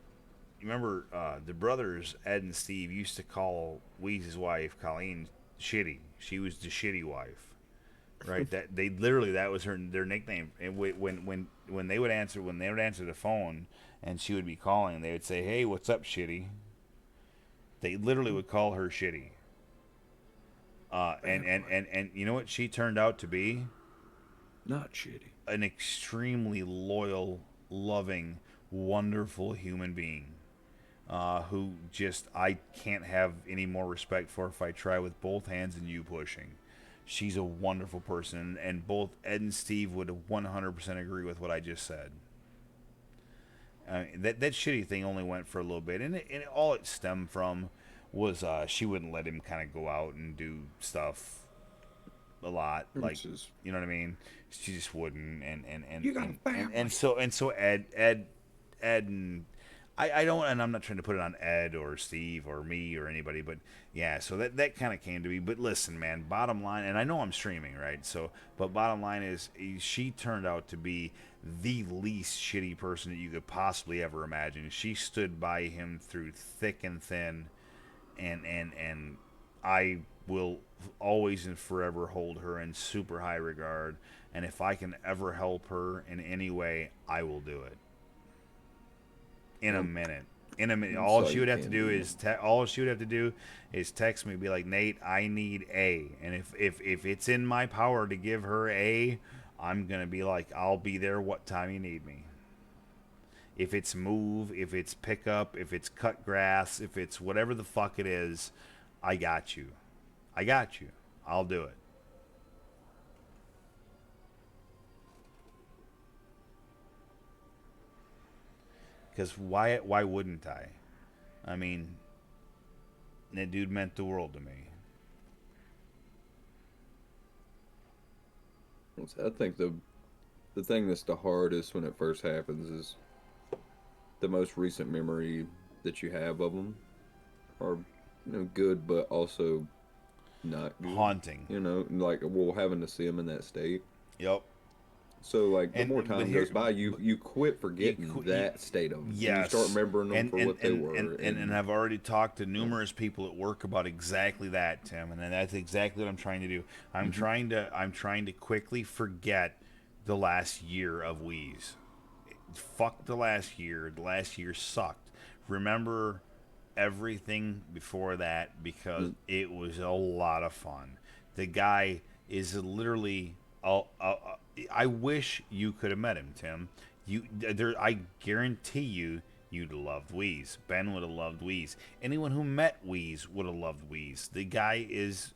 you remember the brothers Ed and Steve used to call Weeze's wife Colleen shitty. She was the shitty wife, right? That was their nickname. And when they would answer the phone and she would be calling, they would say, "Hey, what's up, shitty?" They literally would call her shitty. And you know what she turned out to be? not shitty. An extremely loyal, loving, wonderful human being, who just I can't have any more respect for if I try with both hands and you pushing. She's a wonderful person, and both Ed and Steve would 100% agree with what I just said. That shitty thing only went for a little bit, and all it stemmed from was she wouldn't let him kind of go out and do stuff a lot, like, Just- you know what I mean. She just wouldn't, and You got a family. and so Ed and I don't, and I'm not trying to put it on Ed or Steve or me or anybody, but yeah, so that kind of came to me. But listen, man, bottom line, and I know I'm streaming, right? So, but bottom line is, she turned out to be the least shitty person that you could possibly ever imagine. She stood by him through thick and thin, and I will always and forever hold her in super high regard. And if I can ever help her in any way, I will do it. In a minute. All all she you would have to can do do. is text me, be like, Nate, I need A. And if it's in my power to give her A, I'm gonna be like, I'll be there what time you need me. If it's move, if it's pick up, if it's cut grass, if it's whatever the fuck it is, I got you. I'll do it. Because why wouldn't I? I mean, that dude meant the world to me. I think the thing that's the hardest when it first happens is the most recent memory that you have of them are, good, but also not good. Haunting. Like, having to see them in that state. Yep. So, like, the And- more but time here- goes by, you quit forgetting that state of them. Yes. You start remembering them for what they were. And I've already talked to numerous people at work about exactly that, Tim, and that's exactly what I'm trying to do. I'm trying to quickly forget the last year of Wheeze. Fuck the last year. The last year sucked. Remember everything before that, because it was a lot of fun. The guy is literally. I wish you could have met him, Tim. I guarantee you'd have loved Wheeze. Ben would have loved Wheeze. Anyone who met Wheeze would have loved Wheeze. The guy is.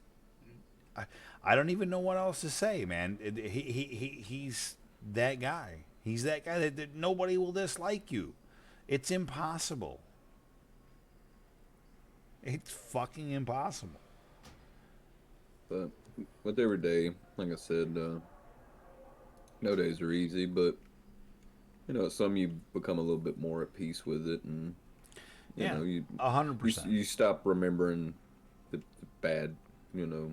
I don't even know what else to say, man. He's that guy. He's that guy that nobody will dislike you. It's impossible. It's fucking impossible. But with every day, like I said, no days are easy, but you know, some you become a little bit more at peace with it, and you know, you 100%. you stop remembering the bad, you know,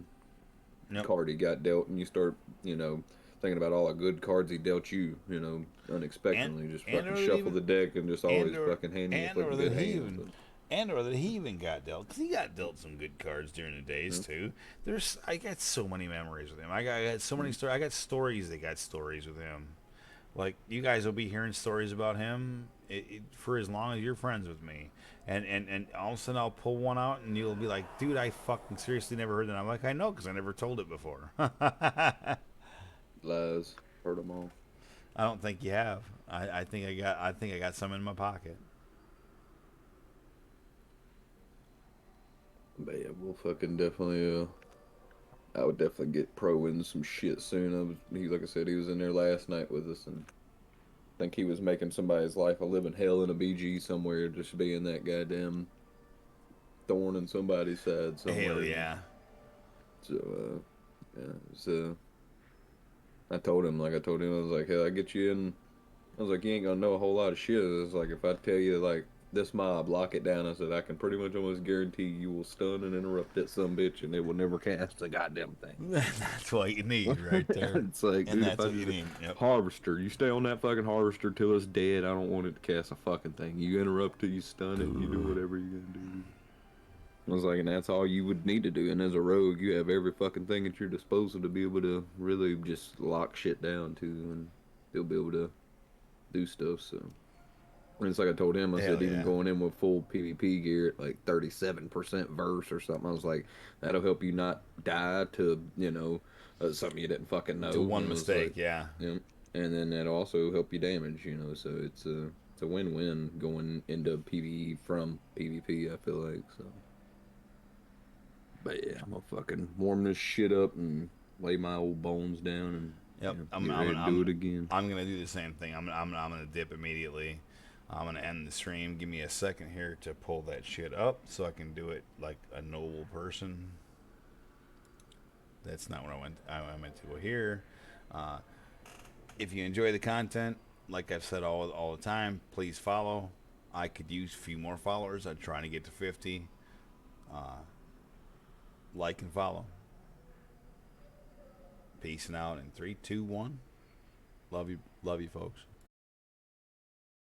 Yep. card he got dealt, and you start, you know, thinking about all the good cards he dealt you, you know, unexpectedly. Just and fucking or shuffle even- the deck and just always fucking hand you a and or fucking that good he hand. even and or that he even got dealt, because he got dealt some good cards during the days too. I got so many memories with him. I got so many stories. I got stories that got stories with him. Like, you guys will be hearing stories about him for as long as you're friends with me, and all of a sudden I'll pull one out and you'll be like, dude, I fucking seriously never heard that. I'm like, I know, because I never told it before. Lies, heard them all. I don't think you have. I think I got some in my pocket. But yeah, we'll fucking definitely. I would definitely get Pro in some shit soon. Like I said, he was in there last night with us, and I think he was making somebody's life a living hell in a BG somewhere, just being that goddamn thorn in somebody's side somewhere. Hell yeah. So, yeah, so I told him, I was like, hey, I get you in. I was like, you ain't gonna know a whole lot of shit. It's like, if I tell you, like, this mob, lock it down, I said, I can pretty much almost guarantee you will stun and interrupt that some bitch, and it will never cast a goddamn thing. That's what you need right there. It's like, And dude, that's if I what you just need. Yep. harvester, you stay on that fucking harvester till it's dead. I don't want it to cast a fucking thing. You interrupt it, you stun it, you do whatever you're gonna do. I was like, and that's all you would need to do. And as a rogue, you have every fucking thing at your disposal to be able to really just lock shit down too, and they'll be able to do stuff. So, and it's like I told him, I Hell said, even yeah. going in with full PvP gear at like 37% verse or something, I was like, that'll help you not die to, you know, something you didn't fucking know. To one And it was mistake, like, yeah. yeah. And then that'll also help you damage, you know. So it's a win-win going into PvE from PvP. I feel like so. But yeah, I'm gonna fucking warm this shit up and lay my old bones down and Yep. get ready to do it again. I'm gonna do the same thing. I'm gonna dip immediately. I'm gonna end the stream. Give me a second here to pull that shit up so I can do it like a noble person. That's not what I meant to go here. If you enjoy the content, like I've said all the time, please follow. I could use a few more followers. I'm trying to get to 50. Like and follow. Peace and out in 3, 2, 1. Love you folks.